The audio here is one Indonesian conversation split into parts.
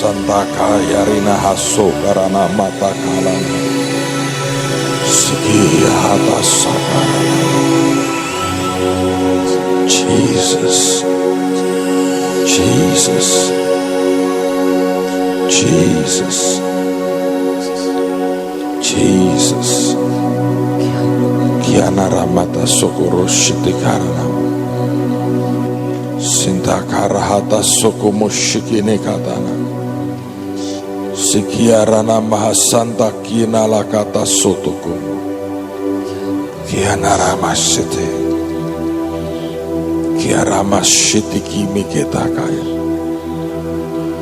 Santa Kaya Rina Haso Karana Mata Kalan Siki Hata Sakarana. Jesus, Jesus, Jesus, Jesus. Kiana Ramata Sokoro Shitikarana Sinta Karahata Sokomo Shikine Katana Sikiarana Mahasanta Kina Lakata Sotokomo Kiana Ramashite Kiarama Shitiki Miketakaya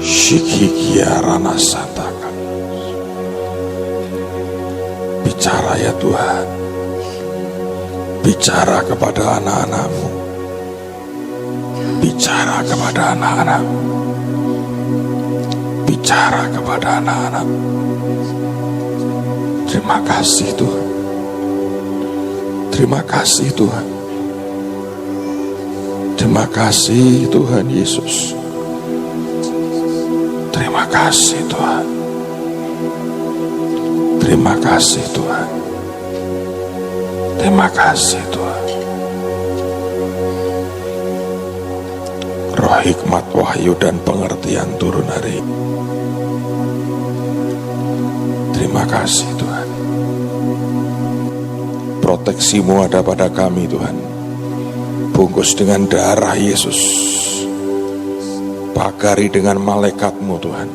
Shiki Kiarana Santaka. Bicara ya Tuhan, bicara kepada anak-anak-Mu, bicara kepada anak-anak-Mu, bicara kepada anak-anak. Terima kasih Tuhan, terima kasih Tuhan, terima kasih Tuhan Yesus, terima kasih Tuhan, terima kasih Tuhan, terima kasih Tuhan. Roh hikmat, wahyu dan pengertian turun hari ini. Terima kasih Tuhan. Proteksi-Mu ada pada kami Tuhan. Bungkus dengan darah Yesus. Pagari dengan malaikat-Mu Tuhan.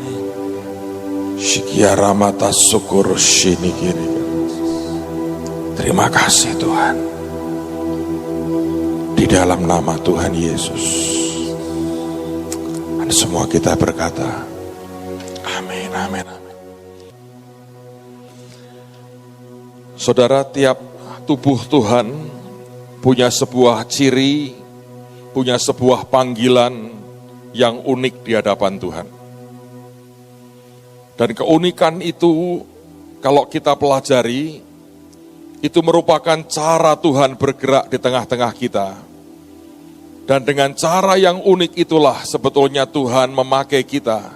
Shikia Ramata Syukur Shinikiri. Terima kasih Tuhan. Di dalam nama Tuhan Yesus. Dan semua kita berkata, amin, amin, amin. Saudara, tiap tubuh Tuhan punya sebuah ciri, punya sebuah panggilan yang unik di hadapan Tuhan. Dan keunikan itu, kalau kita pelajari, itu merupakan cara Tuhan bergerak di tengah-tengah kita. Dan dengan cara yang unik itulah sebetulnya Tuhan memakai kita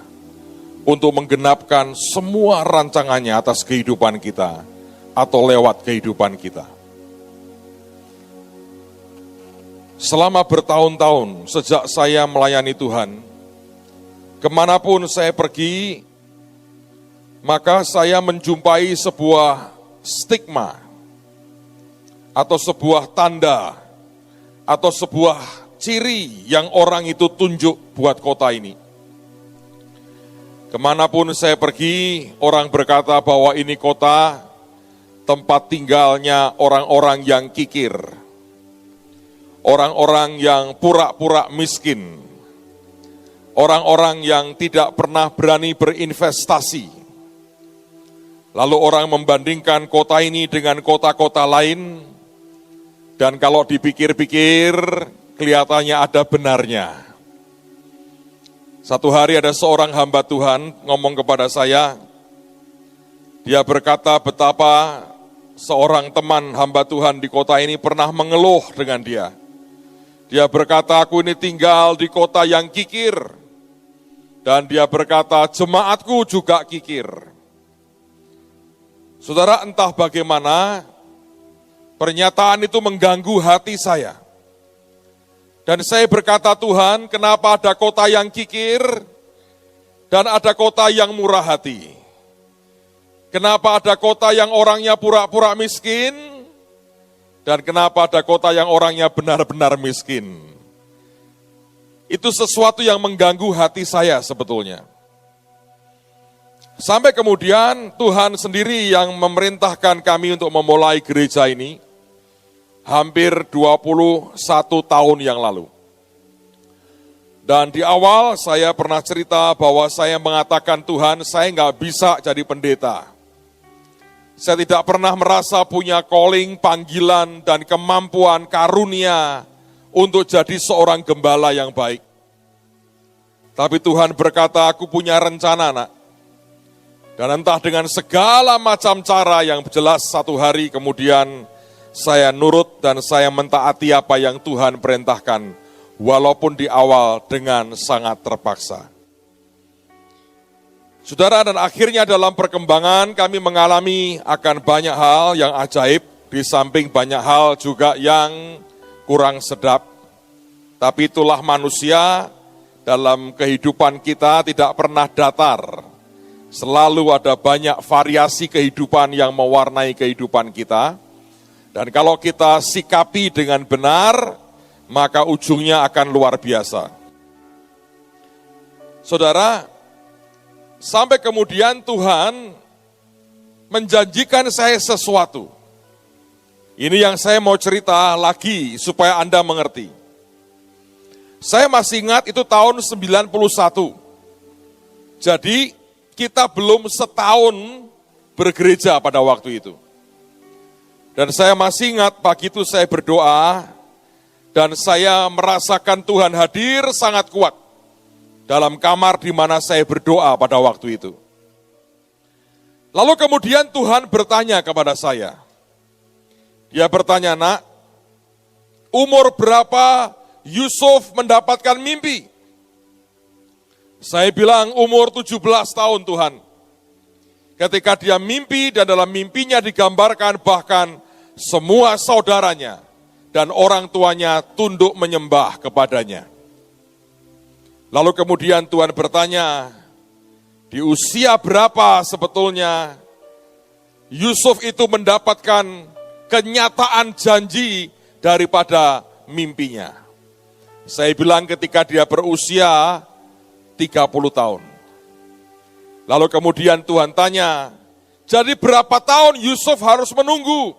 untuk menggenapkan semua rancangannya atas kehidupan kita atau lewat kehidupan kita. Selama bertahun-tahun sejak saya melayani Tuhan, kemanapun saya pergi, maka saya menjumpai sebuah stigma atau sebuah tanda atau sebuah ciri yang orang itu tunjuk buat kota ini. Kemanapun saya pergi, orang berkata bahwa ini kota tempat tinggalnya orang-orang yang kikir, orang-orang yang pura-pura miskin, orang-orang yang tidak pernah berani berinvestasi. Lalu orang membandingkan kota ini dengan kota-kota lain, dan kalau dipikir-pikir, kelihatannya ada benarnya. Satu hari ada seorang hamba Tuhan ngomong kepada saya, dia berkata betapa seorang teman hamba Tuhan di kota ini pernah mengeluh dengan dia. Dia berkata, aku ini tinggal di kota yang kikir. Dan dia berkata, jemaatku juga kikir. Saudara, entah bagaimana, pernyataan itu mengganggu hati saya. Dan saya berkata, Tuhan, kenapa ada kota yang kikir dan ada kota yang murah hati? Kenapa ada kota yang orangnya pura-pura miskin dan kenapa ada kota yang orangnya benar-benar miskin? Itu sesuatu yang mengganggu hati saya sebetulnya. Sampai kemudian Tuhan sendiri yang memerintahkan kami untuk memulai gereja ini. Hampir 21 tahun yang lalu. Dan di awal saya pernah cerita bahwa saya mengatakan, Tuhan, saya nggak bisa jadi pendeta. Saya tidak pernah merasa punya calling, panggilan, dan kemampuan karunia untuk jadi seorang gembala yang baik. Tapi Tuhan berkata, aku punya rencana, nak. Dan entah dengan segala macam cara yang jelas satu hari kemudian, saya nurut dan saya mentaati apa yang Tuhan perintahkan, walaupun di awal dengan sangat terpaksa. Saudara, dan akhirnya dalam perkembangan kami mengalami akan banyak hal yang ajaib, di samping banyak hal juga yang kurang sedap. Tapi itulah manusia, dalam kehidupan kita tidak pernah datar. Selalu ada banyak variasi kehidupan yang mewarnai kehidupan kita. Dan kalau kita sikapi dengan benar, maka ujungnya akan luar biasa. Saudara, sampai kemudian Tuhan menjanjikan saya sesuatu. Ini yang saya mau cerita lagi supaya Anda mengerti. Saya masih ingat itu tahun 91. Jadi kita belum setahun bergereja pada waktu itu. Dan saya masih ingat pagi itu saya berdoa dan saya merasakan Tuhan hadir sangat kuat dalam kamar di mana saya berdoa pada waktu itu. Lalu kemudian Tuhan bertanya kepada saya. Dia bertanya, "Nak, umur berapa Yusuf mendapatkan mimpi?" Saya bilang, "Umur 17 tahun Tuhan." Ketika dia mimpi dan dalam mimpinya digambarkan bahkan semua saudaranya dan orang tuanya tunduk menyembah kepadanya. Lalu kemudian Tuhan bertanya, di usia berapa sebetulnya Yusuf itu mendapatkan kenyataan janji daripada mimpinya. Saya bilang ketika dia berusia 30 tahun. Lalu kemudian Tuhan tanya, jadi berapa tahun Yusuf harus menunggu?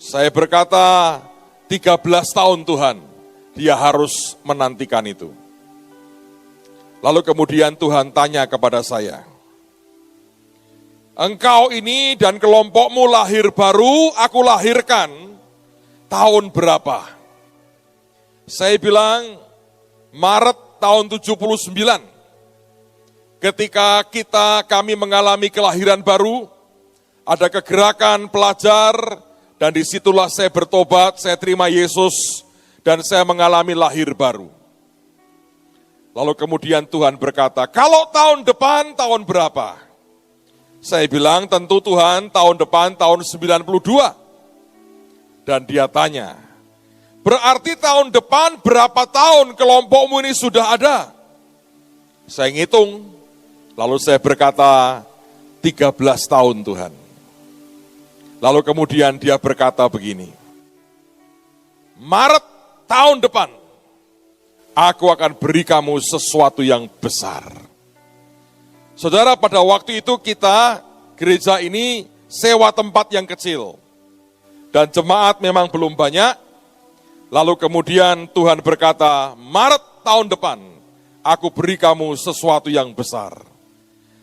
Saya berkata, 13 tahun Tuhan, dia harus menantikan itu. Lalu kemudian Tuhan tanya kepada saya, engkau ini dan kelompokmu lahir baru, aku lahirkan tahun berapa? Saya bilang, Maret tahun 79. Ketika kami mengalami kelahiran baru, ada kegerakan pelajar, dan disitulah saya bertobat, saya terima Yesus, dan saya mengalami lahir baru. Lalu kemudian Tuhan berkata, kalau tahun depan, tahun berapa? Saya bilang, tentu Tuhan, tahun depan, tahun 92. Dan dia tanya, berarti tahun depan berapa tahun kelompokmu ini sudah ada? Saya ngitung, lalu saya berkata, 13 tahun Tuhan. Lalu kemudian dia berkata begini, Maret tahun depan, aku akan beri kamu sesuatu yang besar. Saudara, pada waktu itu kita, gereja ini sewa tempat yang kecil. Dan jemaat memang belum banyak. Lalu kemudian Tuhan berkata, Maret tahun depan, aku beri kamu sesuatu yang besar.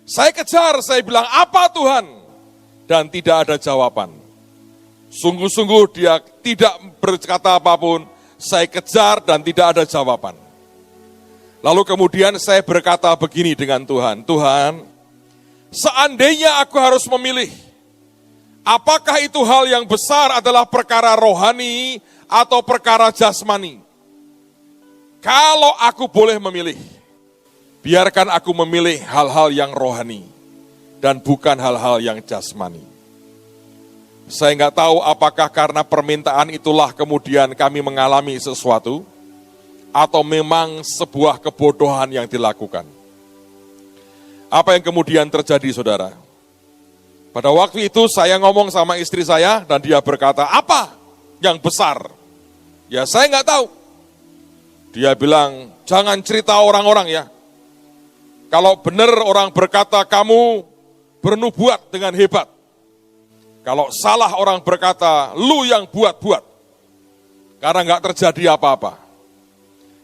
Saya kejar, saya bilang, apa Tuhan? Dan tidak ada jawaban. Sungguh-sungguh dia tidak berkata apapun, saya kejar dan tidak ada jawaban. Lalu kemudian saya berkata begini dengan Tuhan, Tuhan, seandainya aku harus memilih, apakah itu hal yang besar adalah perkara rohani atau perkara jasmani? Kalau aku boleh memilih, biarkan aku memilih hal-hal yang rohani dan bukan hal-hal yang jasmani. Saya nggak tahu apakah karena permintaan itulah kemudian kami mengalami sesuatu, atau memang sebuah kebodohan yang dilakukan. Apa yang kemudian terjadi, saudara? Pada waktu itu saya ngomong sama istri saya dan dia berkata, apa yang besar? Ya saya nggak tahu. Dia bilang, jangan cerita orang-orang ya. Kalau benar orang berkata kamu bernubuat dengan hebat. Kalau salah orang berkata, lu yang buat-buat. Karena nggak terjadi apa-apa.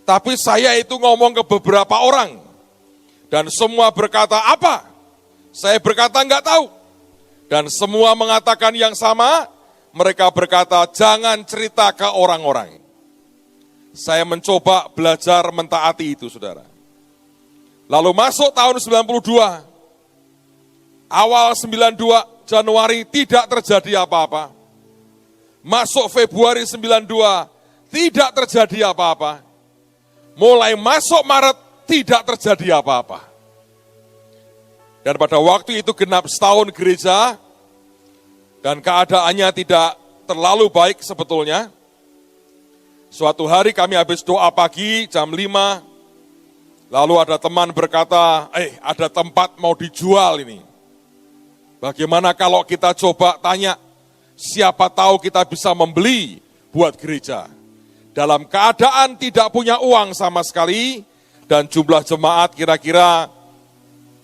Tapi saya itu ngomong ke beberapa orang. Dan semua berkata apa? Saya berkata enggak tahu. Dan semua mengatakan yang sama. Mereka berkata jangan cerita ke orang-orang. Saya mencoba belajar mentaati itu, saudara. Lalu masuk tahun 92. Awal 92 Januari tidak terjadi apa-apa. Masuk Februari 92 tidak terjadi apa-apa. Mulai masuk Maret tidak terjadi apa-apa. Dan pada waktu itu genap setahun gereja, dan keadaannya tidak terlalu baik sebetulnya. Suatu hari kami habis doa pagi jam 5, lalu ada teman berkata, ada tempat mau dijual ini. Bagaimana kalau kita coba tanya, siapa tahu kita bisa membeli buat gereja. Dalam keadaan tidak punya uang sama sekali, dan jumlah jemaat kira-kira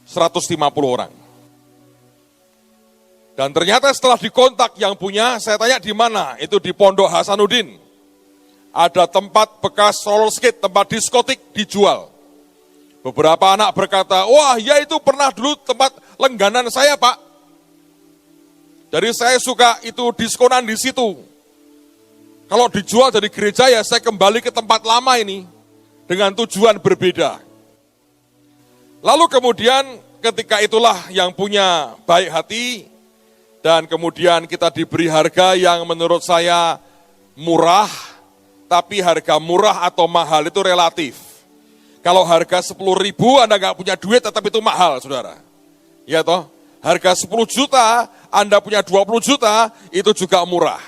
150 orang. Dan ternyata setelah dikontak yang punya, saya tanya di mana? Itu di Pondok Hasanuddin. Ada tempat bekas roller skate, tempat diskotik dijual. Beberapa anak berkata, wah ya itu pernah dulu tempat langganan saya Pak. Jadi saya suka itu diskonan di situ. Kalau dijual dari gereja ya saya kembali ke tempat lama ini. Dengan tujuan berbeda. Lalu kemudian ketika itulah yang punya baik hati. Dan kemudian kita diberi harga yang menurut saya murah. Tapi harga murah atau mahal itu relatif. Kalau harga 10.000 Anda nggak punya duit tetap itu mahal saudara. Ya toh? Harga 10 juta, Anda punya 20 juta, itu juga murah.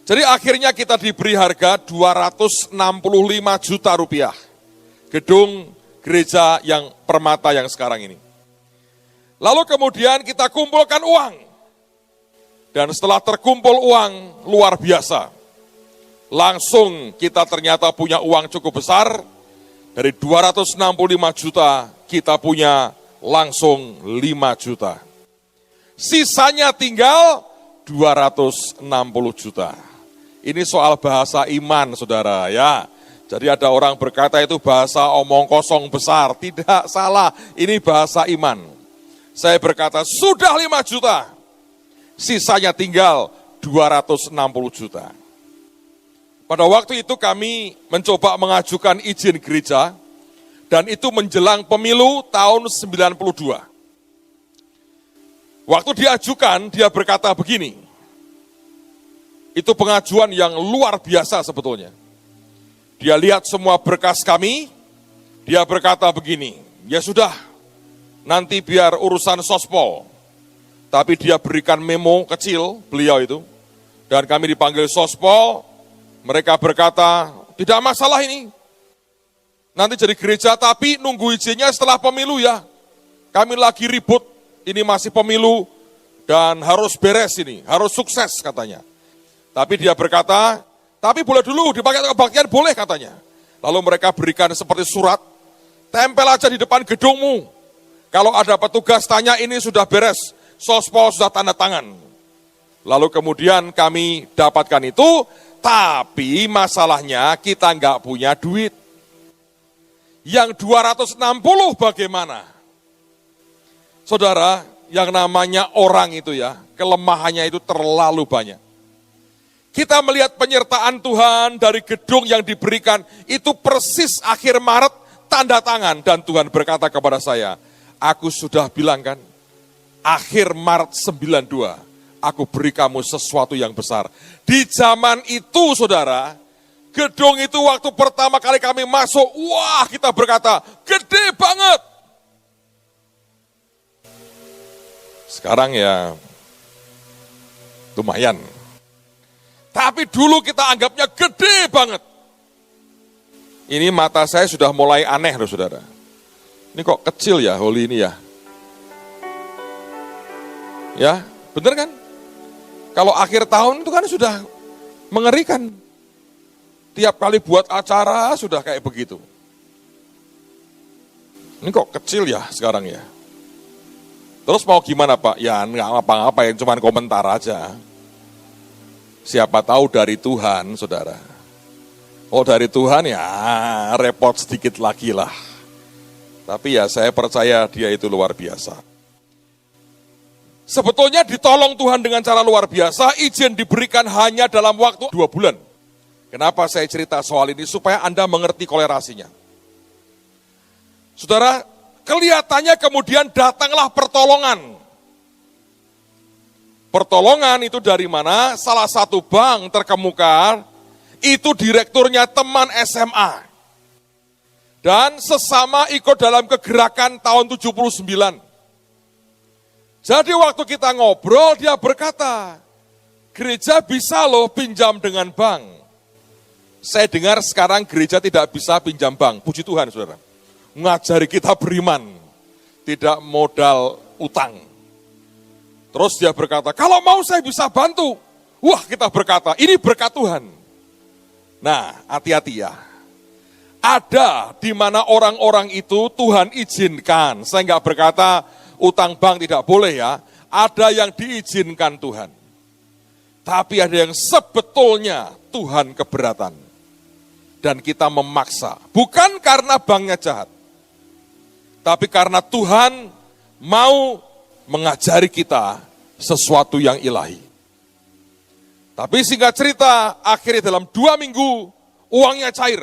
Jadi akhirnya kita diberi harga 265 juta rupiah. Gedung gereja yang Permata yang sekarang ini. Lalu kemudian kita kumpulkan uang. Dan setelah terkumpul uang luar biasa. Langsung kita ternyata punya uang cukup besar. Dari 265 juta kita punya langsung 5 juta. Sisanya tinggal 260 juta. Ini soal bahasa iman saudara ya. Jadi ada orang berkata itu bahasa omong kosong besar. Tidak salah, ini bahasa iman. Saya berkata sudah 5 juta. Sisanya tinggal 260 juta. Pada waktu itu kami mencoba mengajukan izin gereja. Dan itu menjelang pemilu tahun 92. Waktu diajukan, dia berkata begini. Itu pengajuan yang luar biasa sebetulnya. Dia lihat semua berkas kami, dia berkata begini, ya sudah, nanti biar urusan sospol. Tapi dia berikan memo kecil, beliau itu. Dan kami dipanggil sospol, mereka berkata, tidak masalah ini. Nanti jadi gereja, tapi nunggu izinnya setelah pemilu ya. Kami lagi ribut, ini masih pemilu, dan harus beres ini, harus sukses katanya. Tapi dia berkata, tapi boleh dulu dipakai kebaktian, boleh katanya. Lalu mereka berikan seperti surat, tempel aja di depan gedungmu. Kalau ada petugas tanya ini sudah beres, sospol sudah tanda tangan. Lalu kemudian kami dapatkan itu, tapi masalahnya kita nggak punya duit. Yang 260 bagaimana? Saudara, yang namanya orang itu ya, kelemahannya itu terlalu banyak. Kita melihat penyertaan Tuhan dari gedung yang diberikan, itu persis akhir Maret, tanda tangan. Dan Tuhan berkata kepada saya, aku sudah bilang kan, akhir Maret 92, aku beri kamu sesuatu yang besar. Di zaman itu saudara, gedung itu waktu pertama kali kami masuk, wah kita berkata, gede banget. Sekarang ya, lumayan. Tapi dulu kita anggapnya gede banget. Ini mata saya sudah mulai aneh loh saudara. Ini kok kecil ya, Holy ini ya. Ya, bener kan? Kalau akhir tahun itu kan sudah mengerikan. Tiap kali buat acara sudah kayak begitu. Ini kok kecil ya sekarang ya. Terus mau gimana Pak? Ya nggak ngapa-ngapain, cuman komentar aja. Siapa tahu dari Tuhan, saudara. Oh dari Tuhan ya repot sedikit lagi lah. Tapi ya saya percaya dia itu luar biasa. Sebetulnya ditolong Tuhan dengan cara luar biasa, izin diberikan hanya dalam waktu 2 bulan. Kenapa saya cerita soal ini? Supaya Anda mengerti kolerasinya. Saudara, kelihatannya kemudian datanglah pertolongan. Pertolongan itu dari mana? Salah satu bank terkemuka, itu direkturnya teman SMA. Dan sesama ikut dalam kegerakan tahun 79. Jadi waktu kita ngobrol, dia berkata, gereja bisa loh pinjam dengan bank. Saya dengar sekarang gereja tidak bisa pinjam bank, puji Tuhan saudara. Ngajari kita beriman, tidak modal utang. Terus dia berkata, kalau mau saya bisa bantu. Wah, kita berkata, ini berkat Tuhan. Nah, hati-hati ya. Ada di mana orang-orang itu Tuhan izinkan. Saya nggak berkata utang bank tidak boleh ya. Ada yang diizinkan Tuhan. Tapi ada yang sebetulnya Tuhan keberatan. Dan kita memaksa. Bukan karena banknya jahat. Tapi karena Tuhan mau mengajari kita sesuatu yang ilahi. Tapi singkat cerita, akhirnya dalam 2 minggu uangnya cair.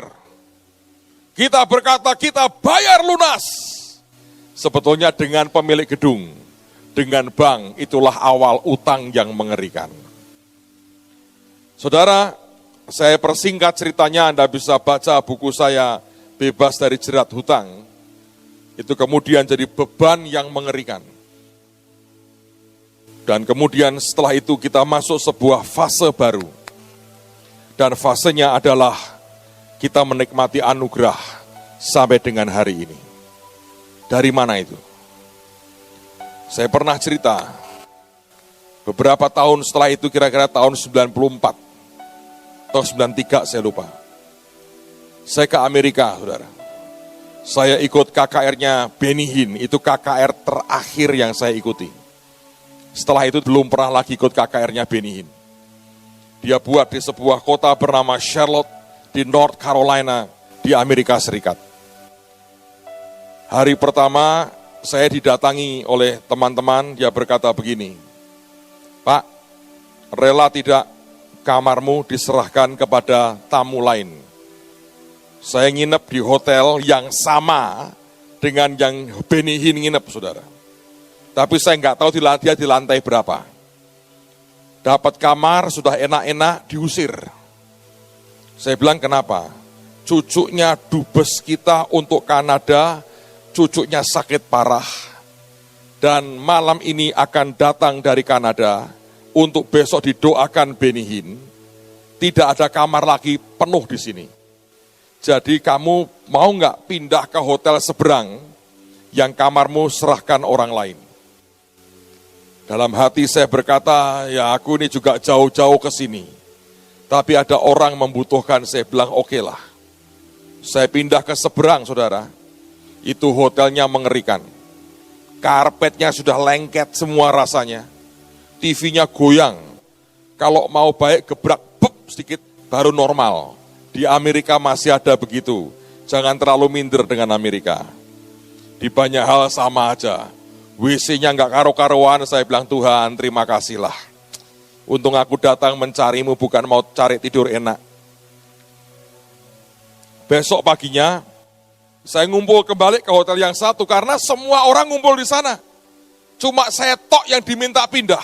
Kita berkata kita bayar lunas. Sebetulnya dengan pemilik gedung, dengan bank, itulah awal utang yang mengerikan. Saudara, saya persingkat ceritanya, Anda bisa baca buku saya, Bebas dari Jerat Hutang. Itu kemudian jadi beban yang mengerikan. Dan kemudian setelah itu kita masuk sebuah fase baru. Dan fasenya adalah kita menikmati anugerah sampai dengan hari ini. Dari mana itu? Saya pernah cerita, beberapa tahun setelah itu, kira-kira tahun 94 atau 93, saya lupa. Saya ke Amerika, saudara. Saya ikut KKR-nya Benny Hinn, itu KKR terakhir yang saya ikuti. Setelah itu belum pernah lagi ikut KKR-nya Benny Hinn. Dia buat di sebuah kota bernama Charlotte di North Carolina di Amerika Serikat. Hari pertama saya didatangi oleh teman-teman, dia berkata begini, Pak, rela tidak kamarmu diserahkan kepada tamu lain? Saya nginep di hotel yang sama dengan yang Benny Hinn nginep, saudara. Tapi saya nggak tahu dia di lantai berapa. Dapat kamar, sudah enak-enak, diusir. Saya bilang, kenapa? Cucunya dubes kita untuk Kanada, cucunya sakit parah, dan malam ini akan datang dari Kanada untuk besok didoakan Benny Hinn. Tidak ada kamar lagi, penuh di sini. Jadi kamu mau nggak pindah ke hotel seberang yang kamarmu serahkan orang lain? Dalam hati saya berkata, ya aku ini juga jauh-jauh ke sini. Tapi ada orang membutuhkan, saya bilang oke lah. Saya pindah ke seberang, saudara. Itu hotelnya mengerikan. Karpetnya sudah lengket semua rasanya. TV-nya goyang. Kalau mau baik gebrak, sedikit baru normal. Di Amerika masih ada begitu. Jangan terlalu minder dengan Amerika. Di banyak hal sama aja. WC-nya nggak karo-karuan, saya bilang Tuhan terima kasihlah. Untung aku datang mencarimu bukan mau cari tidur enak. Besok paginya, saya ngumpul kembali ke hotel yang satu karena semua orang ngumpul di sana. Cuma saya tok yang diminta pindah.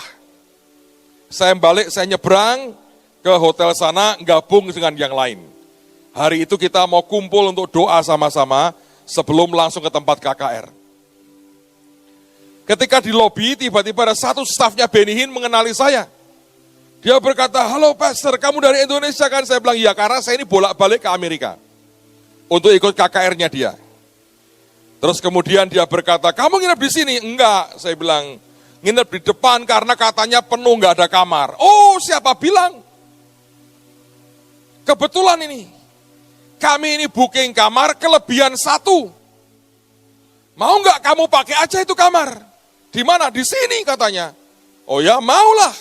Saya balik, saya nyebrang ke hotel sana, gabung dengan yang lain. Hari itu kita mau kumpul untuk doa sama-sama sebelum langsung ke tempat KKR. Ketika di lobi, tiba-tiba ada satu stafnya Benny Hinn mengenali saya. Dia berkata, halo pastor, kamu dari Indonesia kan? Saya bilang, iya karena saya ini bolak-balik ke Amerika. Untuk ikut KKR-nya dia. Terus kemudian dia berkata, kamu nginep di sini? Enggak, saya bilang, nginep di depan karena katanya penuh, nggak ada kamar. Oh, siapa bilang? Kebetulan ini, kami ini booking kamar kelebihan 1. Mau nggak kamu pakai aja itu kamar? Di mana? Di sini katanya. Oh ya, maulah.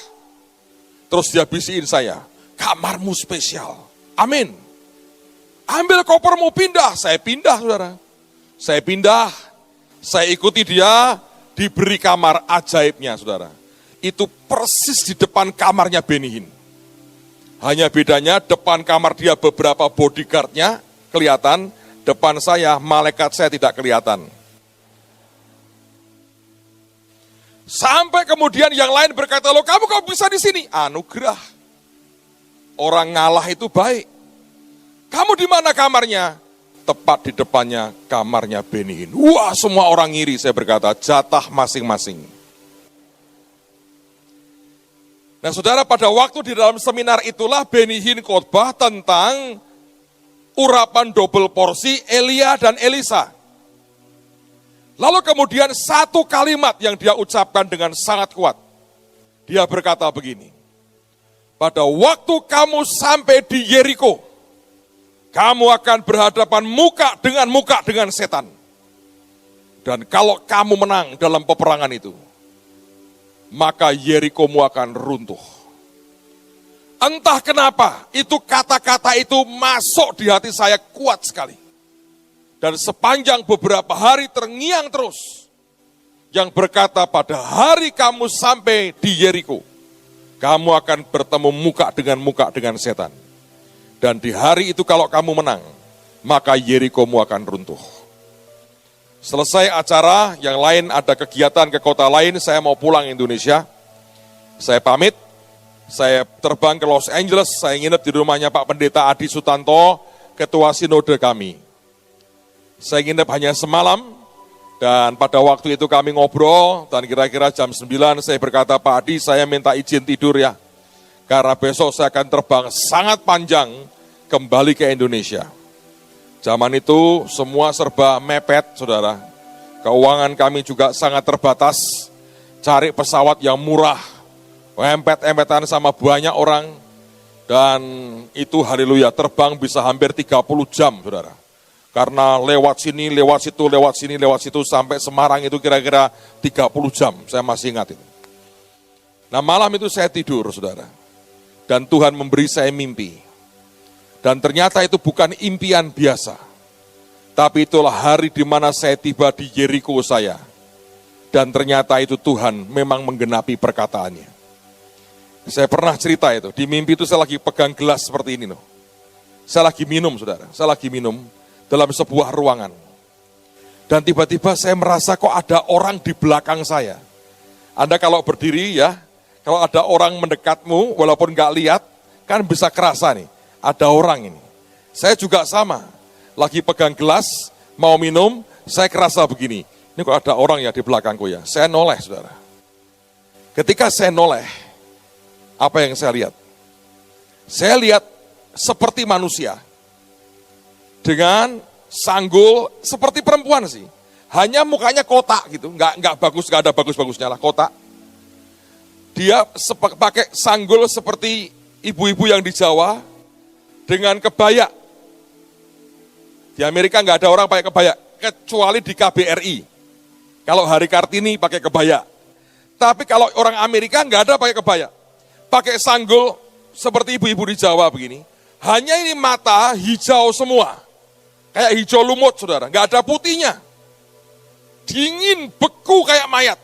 Terus dia bisikin saya, kamarmu spesial. Amin. Ambil kopermu, pindah. Saya pindah, saudara. Saya pindah, saya ikuti dia, diberi kamar ajaibnya, saudara. Itu persis di depan kamarnya Benny Hinn. Hanya bedanya depan kamar dia beberapa bodyguardnya kelihatan, depan saya malaikat saya tidak kelihatan. Sampai kemudian yang lain berkata, loh kamu kok bisa di sini? Anugerah. Orang ngalah itu baik. Kamu di mana kamarnya? Tepat di depannya kamarnya Benny Hinn. Wah, semua orang ngiri, saya berkata, jatah masing-masing. Nah saudara, pada waktu di dalam seminar itulah Benny Hinn khotbah tentang urapan double porsi Elia dan Elisa. Lalu kemudian satu kalimat yang dia ucapkan dengan sangat kuat. Dia berkata begini, pada waktu kamu sampai di Yeriko, kamu akan berhadapan muka dengan setan. Dan kalau kamu menang dalam peperangan itu, maka Yerikomu akan runtuh. Entah kenapa, itu kata-kata itu masuk di hati saya kuat sekali. Dan sepanjang beberapa hari terngiang terus. Yang berkata pada hari kamu sampai di Yeriko, kamu akan bertemu muka dengan setan. Dan di hari itu kalau kamu menang, maka Yerikomu akan runtuh. Selesai acara, yang lain ada kegiatan ke kota lain, saya mau pulang Indonesia. Saya pamit, saya terbang ke Los Angeles, saya nginep di rumahnya Pak Pendeta Adi Sutanto, ketua sinode kami. Saya nginep hanya semalam, dan pada waktu itu kami ngobrol, dan kira-kira jam 9 saya berkata, Pak Adi saya minta izin tidur ya, karena besok saya akan terbang sangat panjang kembali ke Indonesia. Zaman itu semua serba mepet, saudara. Keuangan kami juga sangat terbatas. Cari pesawat yang murah, empet-empetan sama banyak orang. Dan itu haleluya, terbang bisa hampir 30 jam, saudara. Karena lewat sini, lewat situ, lewat sini, lewat situ, sampai Semarang itu kira-kira 30 jam, saya masih ingat itu. Nah malam itu saya tidur, saudara. Dan Tuhan memberi saya mimpi. Dan ternyata itu bukan impian biasa. Tapi itulah hari di mana saya tiba di Yeriko saya. Dan ternyata itu Tuhan memang menggenapi perkataannya. Saya pernah cerita itu, di mimpi itu saya lagi pegang gelas seperti ini loh. Saya lagi minum, saudara. Saya lagi minum dalam sebuah ruangan. Dan tiba-tiba saya merasa kok ada orang di belakang saya. Anda kalau berdiri ya, kalau ada orang mendekatmu walaupun nggak lihat, kan bisa kerasa nih. Ada orang ini. Saya juga sama. Lagi pegang gelas, mau minum, saya kerasa begini. Ini kok ada orang ya di belakangku ya. Saya noleh, saudara. Ketika saya noleh, apa yang saya lihat? Saya lihat seperti manusia. Dengan sanggul seperti perempuan sih. Hanya mukanya kotak gitu. Nggak bagus, nggak ada bagus-bagusnya lah, kotak. Dia pakai sanggul seperti ibu-ibu yang di Jawa. Dengan kebaya. Di Amerika nggak ada orang pakai kebaya, kecuali di KBRI. Kalau Hari Kartini pakai kebaya. Tapi kalau orang Amerika nggak ada pakai kebaya. Pakai sanggul seperti ibu-ibu di Jawa begini. Hanya ini mata hijau semua. Kayak hijau lumut, saudara. Nggak ada putihnya. Dingin, beku kayak mayat.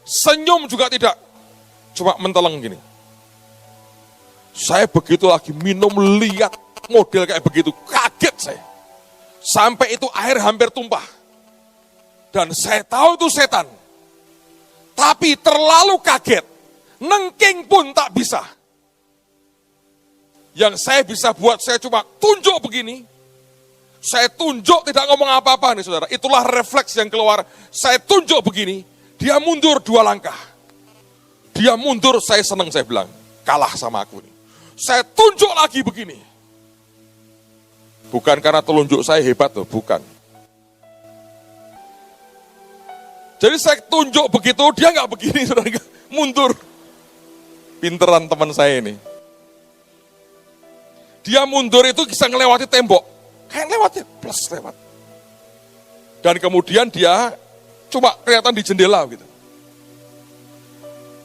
Senyum juga tidak. Cuma menteleng gini. Saya begitu lagi minum, lihat model kayak begitu, kaget saya. Sampai itu air hampir tumpah. Dan saya tahu itu setan. Tapi terlalu kaget, nengking pun tak bisa. Yang saya bisa buat, saya cuma tunjuk begini. Saya tunjuk, tidak ngomong apa-apa nih saudara. Itulah refleks yang keluar. Saya tunjuk begini, dia mundur 2 langkah. Dia mundur, saya senang, saya bilang, kalah sama aku nih. Saya tunjuk lagi begini. Bukan karena telunjuk saya hebat loh, bukan. Jadi saya tunjuk begitu, dia nggak begini, saudara, mundur. Pinteran teman saya ini. Dia mundur itu bisa ngelewati tembok. Kayak lewat ya, plus lewat. Dan kemudian dia cuma kelihatan di jendela gitu.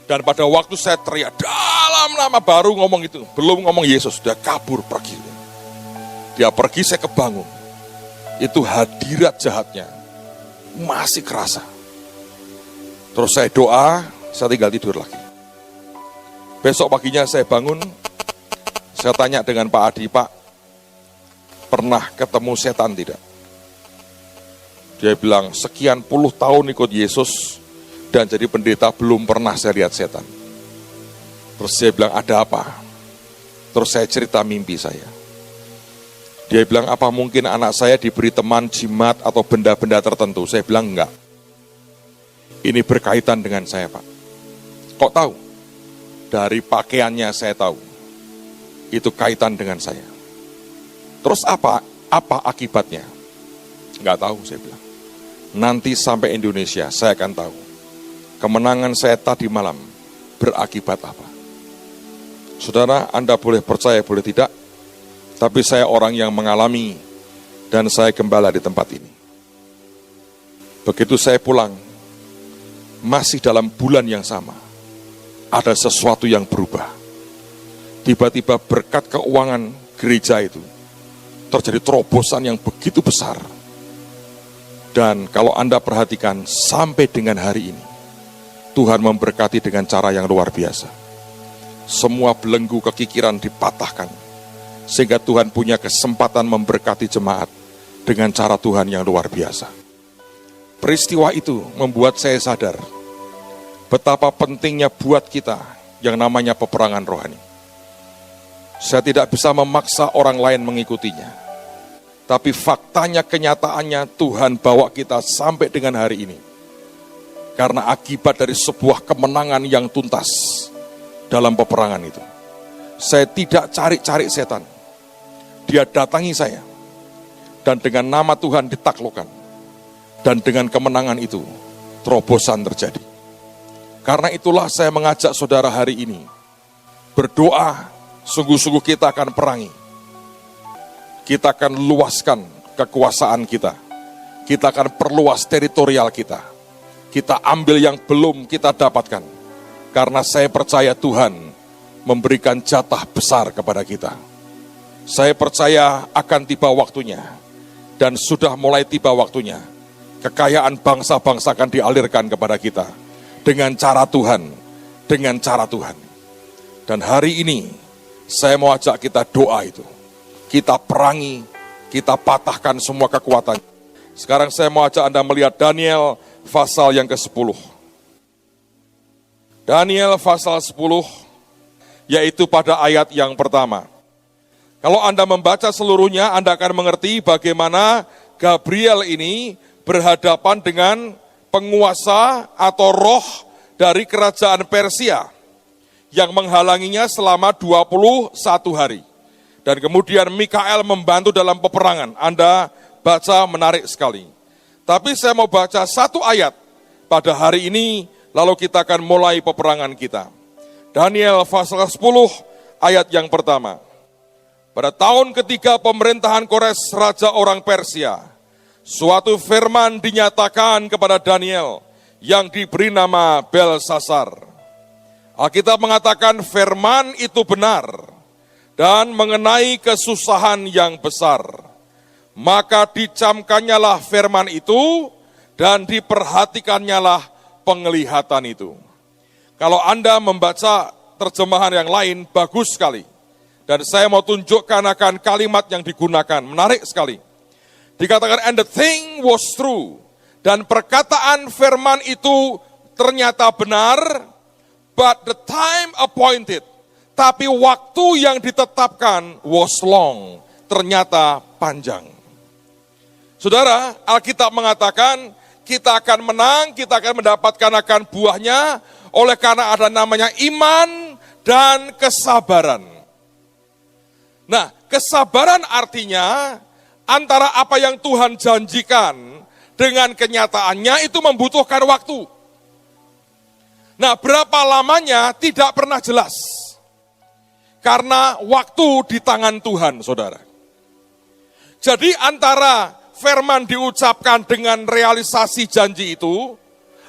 Dan pada waktu saya teriak, dalam nama baru ngomong itu. Belum ngomong Yesus, dia kabur pergi. Dia pergi, saya kebangun. Itu hadirat jahatnya. Masih kerasa. Terus saya doa, saya tinggal tidur lagi. Besok paginya saya bangun, saya tanya dengan Pak Adi, Pak, pernah ketemu setan tidak? Dia bilang, sekian puluh tahun ikut Yesus, dan jadi pendeta belum pernah saya lihat setan. Terus saya bilang, ada apa? Terus saya cerita mimpi saya. Dia bilang, apa mungkin anak saya diberi teman jimat atau benda-benda tertentu? Saya bilang, enggak. Ini berkaitan dengan saya, Pak. Kok tahu? Dari pakaiannya saya tahu, itu kaitan dengan saya. Terus apa akibatnya? Nggak tahu, saya bilang. Nanti sampai Indonesia, saya akan tahu. Kemenangan saya tadi malam berakibat apa. Saudara, Anda boleh percaya, boleh tidak, tapi saya orang yang mengalami dan saya gembala di tempat ini. Begitu saya pulang, masih dalam bulan yang sama, ada sesuatu yang berubah. Tiba-tiba berkat keuangan gereja itu, terjadi terobosan yang begitu besar. Dan kalau Anda perhatikan, sampai dengan hari ini, Tuhan memberkati dengan cara yang luar biasa. Semua belenggu kekikiran dipatahkan, sehingga Tuhan punya kesempatan memberkati jemaat dengan cara Tuhan yang luar biasa. Peristiwa itu membuat saya sadar betapa pentingnya buat kita yang namanya peperangan rohani. Saya tidak bisa memaksa orang lain mengikutinya. Tapi faktanya, kenyataannya Tuhan bawa kita sampai dengan hari ini. Karena akibat dari sebuah kemenangan yang tuntas dalam peperangan itu. Saya tidak cari-cari setan. Dia datangi saya. Dan dengan nama Tuhan ditaklukkan. Dan dengan kemenangan itu, terobosan terjadi. Karena itulah saya mengajak saudara hari ini, berdoa, sungguh-sungguh kita akan perangi. Kita akan luaskan kekuasaan kita. Kita akan perluas teritorial kita. Kita ambil yang belum kita dapatkan. Karena saya percaya Tuhan memberikan jatah besar kepada kita. Saya percaya akan tiba waktunya. Dan sudah mulai tiba waktunya. Kekayaan bangsa-bangsa akan dialirkan kepada kita. Dengan cara Tuhan. Dengan cara Tuhan. Dan hari ini saya mau ajak kita doa itu. Kita perangi, kita patahkan semua kekuatan. Sekarang saya mau ajak Anda melihat Daniel pasal yang ke-10. Daniel pasal 10, yaitu pada ayat yang pertama. Kalau Anda membaca seluruhnya, Anda akan mengerti bagaimana Gabriel ini berhadapan dengan penguasa atau roh dari kerajaan Persia yang menghalanginya selama 21 hari. Dan kemudian Mikael membantu dalam peperangan. Anda baca menarik sekali. Tapi saya mau baca satu ayat pada hari ini, lalu kita akan mulai peperangan kita. Daniel pasal 10 ayat yang pertama. Pada tahun ketiga pemerintahan Kores, raja orang Persia, suatu firman dinyatakan kepada Daniel yang diberi nama Belsasar. Alkitab mengatakan firman itu benar dan mengenai kesusahan yang besar. Maka dicamkannyalah firman itu dan diperhatikannyalah penglihatan itu. Kalau Anda membaca terjemahan yang lain, bagus sekali. Dan saya mau tunjukkan akan kalimat yang digunakan, menarik sekali. Dikatakan, and the thing was true. Dan perkataan firman itu ternyata benar, but the time appointed. Tapi waktu yang ditetapkan was long, ternyata panjang. Saudara, Alkitab mengatakan kita akan menang, kita akan mendapatkan akan buahnya oleh karena ada namanya iman dan kesabaran. Nah, kesabaran artinya antara apa yang Tuhan janjikan dengan kenyataannya itu membutuhkan waktu. Nah, berapa lamanya tidak pernah jelas. Karena waktu di tangan Tuhan, saudara. Jadi antara firman diucapkan dengan realisasi janji itu,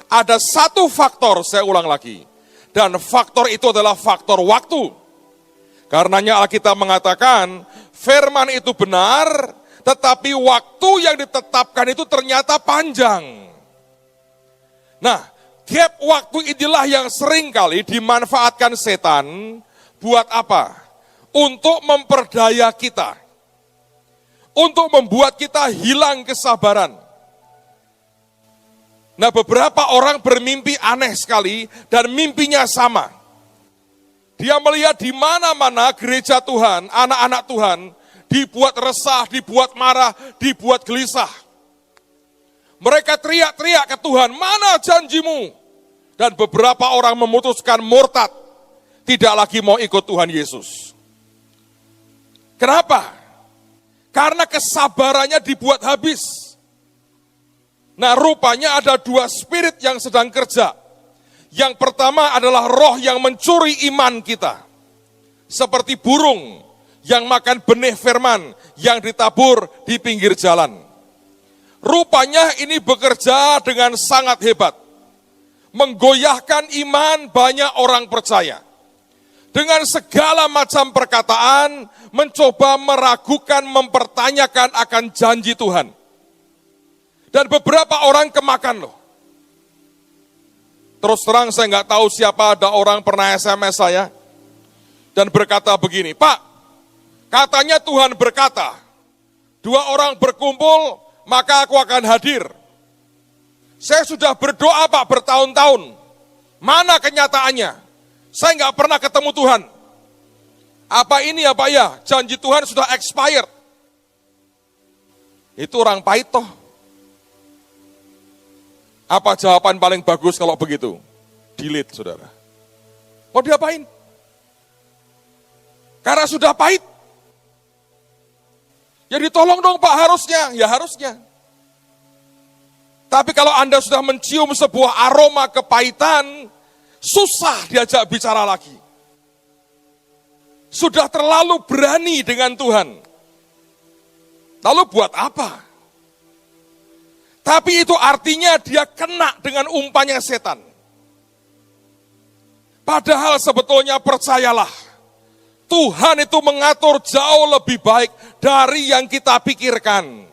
ada satu faktor, saya ulang lagi. Dan faktor itu adalah faktor waktu. Karenanya Alkitab mengatakan, firman itu benar, tetapi waktu yang ditetapkan itu ternyata panjang. Nah, gap waktu inilah yang seringkali dimanfaatkan setan. Buat apa? Untuk memperdaya kita. Untuk membuat kita hilang kesabaran. Nah, beberapa orang bermimpi aneh sekali dan mimpinya sama. Dia melihat di mana-mana gereja Tuhan, anak-anak Tuhan dibuat resah, dibuat marah, dibuat gelisah. Mereka teriak-teriak ke Tuhan, "Mana janjimu?" Dan beberapa orang memutuskan murtad. tidak lagi mau ikut Tuhan Yesus. Kenapa? Karena kesabarannya dibuat habis. Nah, rupanya ada dua spirit yang sedang kerja. Yang pertama adalah roh yang mencuri iman kita. Seperti burung yang makan benih firman yang ditabur di pinggir jalan. Rupanya ini bekerja dengan sangat hebat. Menggoyahkan iman banyak orang percaya. Dengan segala macam perkataan, mencoba meragukan, mempertanyakan akan janji Tuhan. Dan beberapa orang kemakan loh. Terus terang saya nggak tahu siapa, ada orang pernah SMS saya. Dan berkata begini, Pak, katanya Tuhan berkata, 2 orang berkumpul, maka aku akan hadir. Saya sudah berdoa Pak bertahun-tahun. Mana kenyataannya? Saya nggak pernah ketemu Tuhan. Apa ini ya Pak ya? Janji Tuhan sudah expired. Itu orang pahit toh. Apa jawaban paling bagus kalau begitu? Delete, saudara. Mau diapain? Karena sudah pahit. Jadi tolong dong Pak, harusnya. Ya harusnya. Tapi kalau Anda sudah mencium sebuah aroma kepahitan, susah diajak bicara lagi. Sudah terlalu berani dengan Tuhan. Lalu buat apa? Tapi itu artinya dia kena dengan umpannya setan. Padahal sebetulnya percayalah, Tuhan itu mengatur jauh lebih baik dari yang kita pikirkan.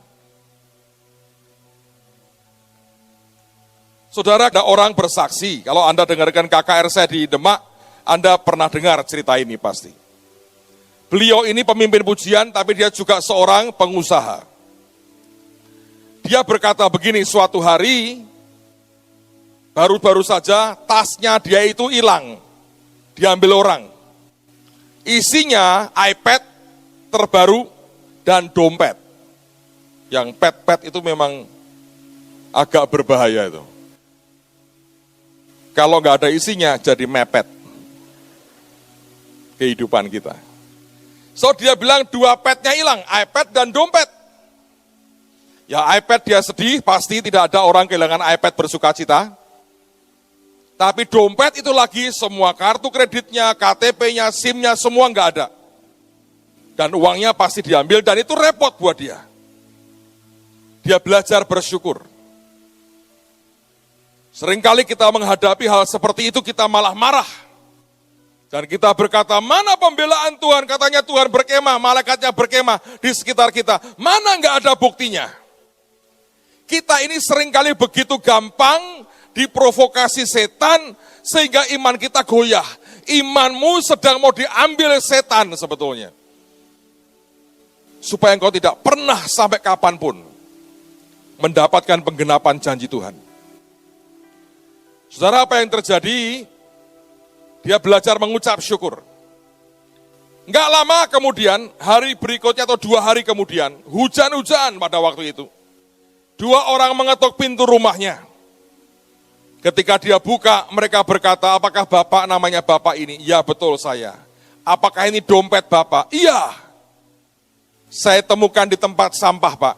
Saudara, ada orang bersaksi, kalau Anda dengarkan KKR saya di Demak, Anda pernah dengar cerita ini pasti. Beliau ini pemimpin pujian, tapi dia juga seorang pengusaha. Dia berkata begini, suatu hari, baru-baru saja tasnya dia itu hilang, diambil orang. Isinya iPad terbaru dan dompet. Yang pet-pet itu memang agak berbahaya itu. Kalau nggak ada isinya, jadi mepet kehidupan kita. So dia bilang 2 petnya hilang, iPad dan dompet. Ya iPad dia sedih, pasti tidak ada orang kehilangan iPad bersuka cita. Tapi dompet itu lagi, semua kartu kreditnya, KTP-nya, SIM-nya, semua nggak ada. Dan uangnya pasti diambil, dan itu repot buat dia. Dia belajar bersyukur. Seringkali kita menghadapi hal seperti itu, kita malah marah. Dan kita berkata, mana pembelaan Tuhan? Katanya Tuhan berkemah, malaikatnya berkemah di sekitar kita. Mana nggak ada buktinya? Kita ini seringkali begitu gampang diprovokasi setan, sehingga iman kita goyah. Imanmu sedang mau diambil setan sebetulnya. Supaya engkau tidak pernah sampai kapanpun mendapatkan penggenapan janji Tuhan. Saudara, apa yang terjadi? Dia belajar mengucap syukur. Enggak lama kemudian, hari berikutnya atau 2 hari kemudian, hujan-hujan pada waktu itu. 2 orang mengetuk pintu rumahnya. Ketika dia buka, mereka berkata, apakah Bapak namanya Bapak ini? Ya betul saya. Apakah ini dompet Bapak? Iya. Saya temukan di tempat sampah Pak.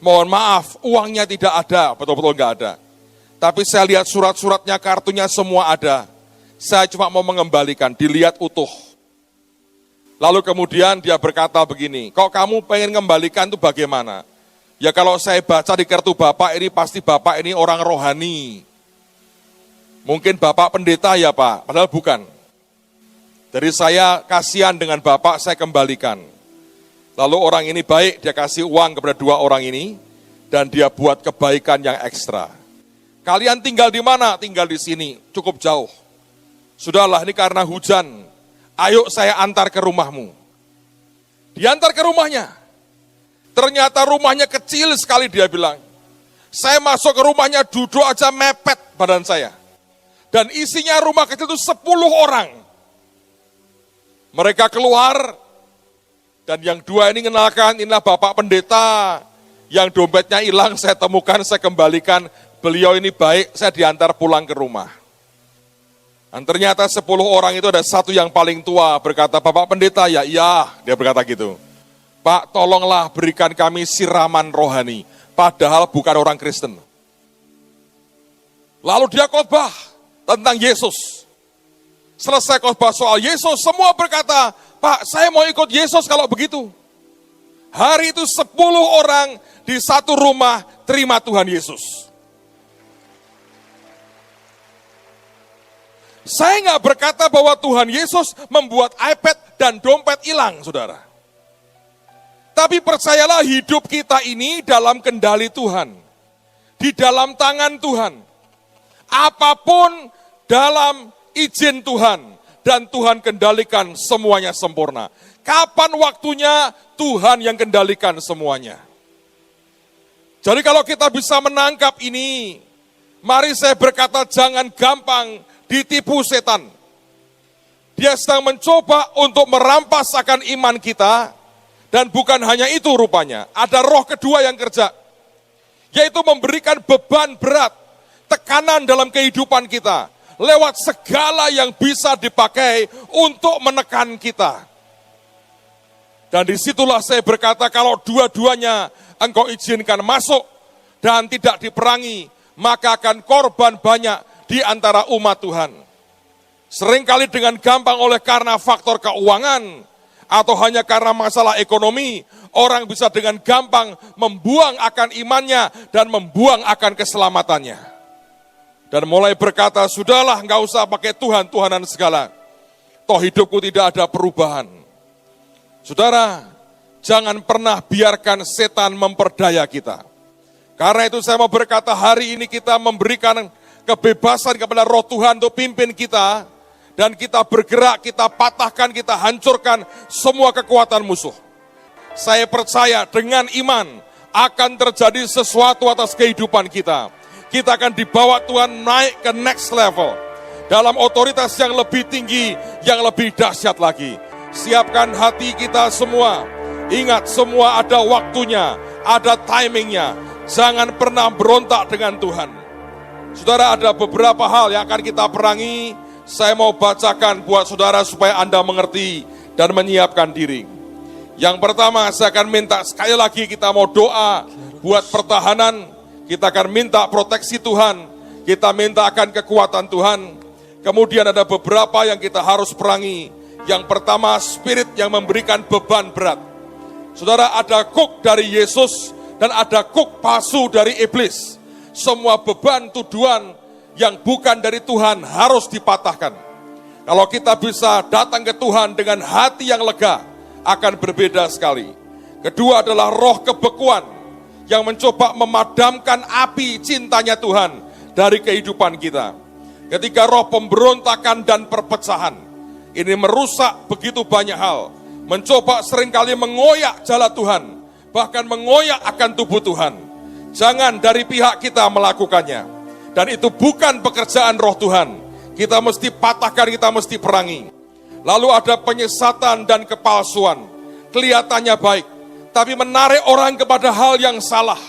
Mohon maaf, uangnya tidak ada, betul-betul enggak ada. Tapi saya lihat surat-suratnya, kartunya semua ada. Saya cuma mau mengembalikan, dilihat utuh. Lalu kemudian dia berkata begini, kok kamu pengen kembalikan itu bagaimana? Ya kalau saya baca di kartu Bapak ini, pasti Bapak ini orang rohani. Mungkin Bapak pendeta ya Pak, padahal bukan. Jadi saya kasihan dengan Bapak, saya kembalikan. Lalu orang ini baik, dia kasih uang kepada 2 orang ini, dan dia buat kebaikan yang ekstra. Kalian tinggal di mana? Tinggal di sini, cukup jauh. Sudahlah, ini karena hujan, ayo saya antar ke rumahmu. Diantar ke rumahnya. Ternyata rumahnya kecil sekali, dia bilang. Saya masuk ke rumahnya, duduk aja mepet badan saya. Dan isinya rumah kecil itu 10 orang. Mereka keluar, dan yang 2 ini mengenalkan, inilah Bapak Pendeta, yang dompetnya hilang, saya temukan, saya kembalikan, beliau ini baik, saya diantar pulang ke rumah. Dan ternyata 10 orang itu ada satu yang paling tua berkata, Bapak Pendeta, ya iya, dia berkata gitu. Pak, tolonglah berikan kami siraman rohani, padahal bukan orang Kristen. Lalu dia khotbah tentang Yesus. Selesai khotbah soal Yesus, semua berkata, Pak, saya mau ikut Yesus kalau begitu. Hari itu 10 orang di satu rumah terima Tuhan Yesus. Saya nggak berkata bahwa Tuhan Yesus membuat iPad dan dompet hilang, saudara. Tapi percayalah hidup kita ini dalam kendali Tuhan. Di dalam tangan Tuhan. Apapun dalam izin Tuhan. Dan Tuhan kendalikan semuanya sempurna. Kapan waktunya Tuhan yang kendalikan semuanya. Jadi kalau kita bisa menangkap ini, mari saya berkata jangan gampang ditipu setan. Dia sedang mencoba untuk merampas akan iman kita, dan bukan hanya itu rupanya, ada roh kedua yang kerja, yaitu memberikan beban berat, tekanan dalam kehidupan kita, lewat segala yang bisa dipakai untuk menekan kita. Dan disitulah saya berkata kalau dua-duanya engkau izinkan masuk dan tidak diperangi, maka akan korban banyak di antara umat Tuhan. Seringkali dengan gampang oleh karena faktor keuangan, atau hanya karena masalah ekonomi, orang bisa dengan gampang membuang akan imannya dan membuang akan keselamatannya. Dan mulai berkata, sudahlah nggak usah pakai Tuhan-Tuhanan segala. Toh hidupku tidak ada perubahan. Saudara, jangan pernah biarkan setan memperdaya kita. Karena itu saya mau berkata hari ini kita memberikan kebebasan kepada roh Tuhan untuk pimpin kita, dan kita bergerak, kita patahkan, kita hancurkan semua kekuatan musuh. Saya percaya dengan iman akan terjadi sesuatu atas kehidupan kita. Kita akan dibawa Tuhan naik ke next level, dalam otoritas yang lebih tinggi, yang lebih dahsyat lagi. Siapkan hati kita semua, ingat semua ada waktunya, ada timingnya. Jangan pernah berontak dengan Tuhan. Saudara, ada beberapa hal yang akan kita perangi. Saya mau bacakan buat saudara supaya Anda mengerti dan menyiapkan diri. Yang pertama, saya akan minta sekali lagi kita mau doa buat pertahanan. Kita akan minta proteksi Tuhan. Kita minta akan kekuatan Tuhan. Kemudian ada beberapa yang kita harus perangi. Yang pertama, spirit yang memberikan beban berat. Saudara, ada kuk dari Yesus dan ada kuk palsu dari iblis. Semua beban tuduhan yang bukan dari Tuhan harus dipatahkan. Kalau kita bisa datang ke Tuhan dengan hati yang lega, akan berbeda sekali. Kedua adalah roh kebekuan yang mencoba memadamkan api cintanya Tuhan dari kehidupan kita. Ketika roh pemberontakan dan perpecahan, ini merusak begitu banyak hal. Mencoba seringkali mengoyak jala Tuhan, bahkan mengoyak akan tubuh Tuhan. Jangan dari pihak kita melakukannya. Dan itu bukan pekerjaan roh Tuhan. Kita mesti patahkan, kita mesti perangi. Lalu ada penyesatan dan kepalsuan. Kelihatannya baik, tapi menarik orang kepada hal yang salah.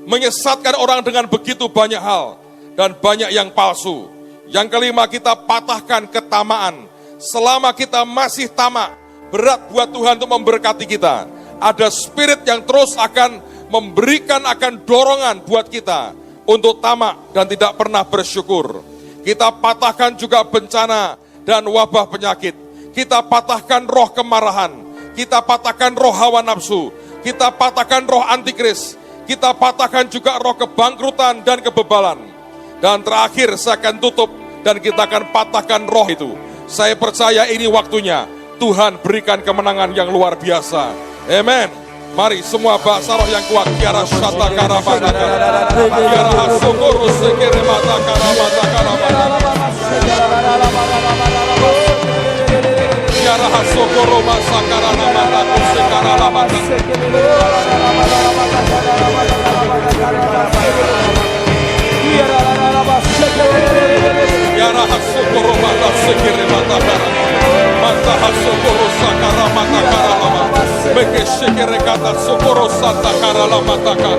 Menyesatkan orang dengan begitu banyak hal. Dan banyak yang palsu. Yang kelima, kita patahkan ketamaan. Selama kita masih tamak, berat buat Tuhan untuk memberkati kita. Ada spirit yang terus akan memberikan akan dorongan buat kita untuk tamak dan tidak pernah bersyukur. Kita patahkan juga bencana dan wabah penyakit. Kita patahkan roh kemarahan. Kita patahkan roh hawa nafsu. Kita patahkan roh antikris. Kita patahkan juga roh kebangkrutan dan kebebalan. Dan terakhir saya akan tutup dan kita akan patahkan roh itu. Saya percaya ini waktunya Tuhan berikan kemenangan yang luar biasa. Amen. Mari semua bahasa roh yang kuat. Kiara syata karabata karabata. Kiara hasukuru sekere mata karabata karabata. Kiara hasukuru masa karana mata kusekara mata. Kiara hasukuru mata sekere mata karabata. Mata hasukuru sakara mata karabata. Meke shikere kata sokoro santa karala mataka.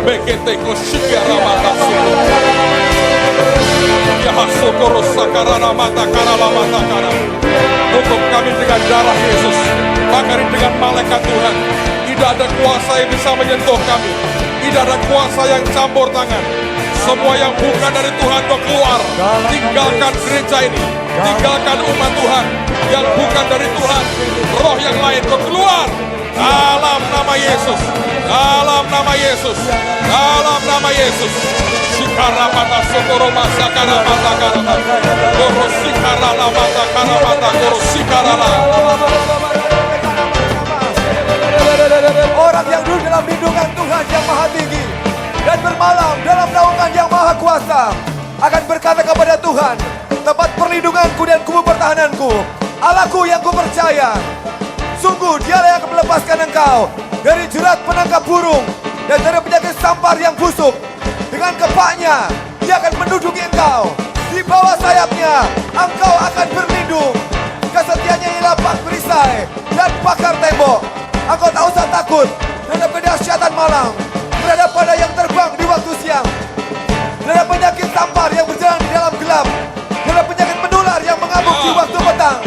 Meke teko shikera mata sokoro. Ya haso sokoro sakarana mata karala mata kara. Tutup kami dengan darah Yesus. Pagari dengan malaikat Tuhan. Tidak ada kuasa yang bisa menyentuh kami. Tidak ada kuasa yang campur tangan. Semua yang bukan dari Tuhan kau keluar. Tinggalkan gereja ini. Tinggalkan umat Tuhan. Yang bukan dari Tuhan. Roh yang lain kau keluar. Dalam nama Yesus. Dalam nama Yesus. Dalam nama Yesus. Sikara mata sokoro masa kara mata kara. Koro sikara la mata kara mata koro sikara la. Orang yang duduk dalam lindungan Tuhan yang maha tinggi dan bermalam dalam naungan yang maha kuasa akan berkata kepada Tuhan, tempat perlindunganku dan kubu pertahananku, Allahku yang kupercaya. Sungguh dialah yang akan melepaskan engkau dari jerat penangkap burung dan dari penyakit sampar yang busuk. Dengan kepaknya dia akan menduduki engkau. Di bawah sayapnya engkau akan berlindung. Kesetiaannya ialah bak perisai dan pakar tembok. Engkau tak usah takut terhadap kedahsyatan malam, terhadap pada yang terbang di waktu siang, terhadap penyakit sampar yang berjalan di dalam gelap, terhadap penyakit menular yang mengamuk di waktu petang.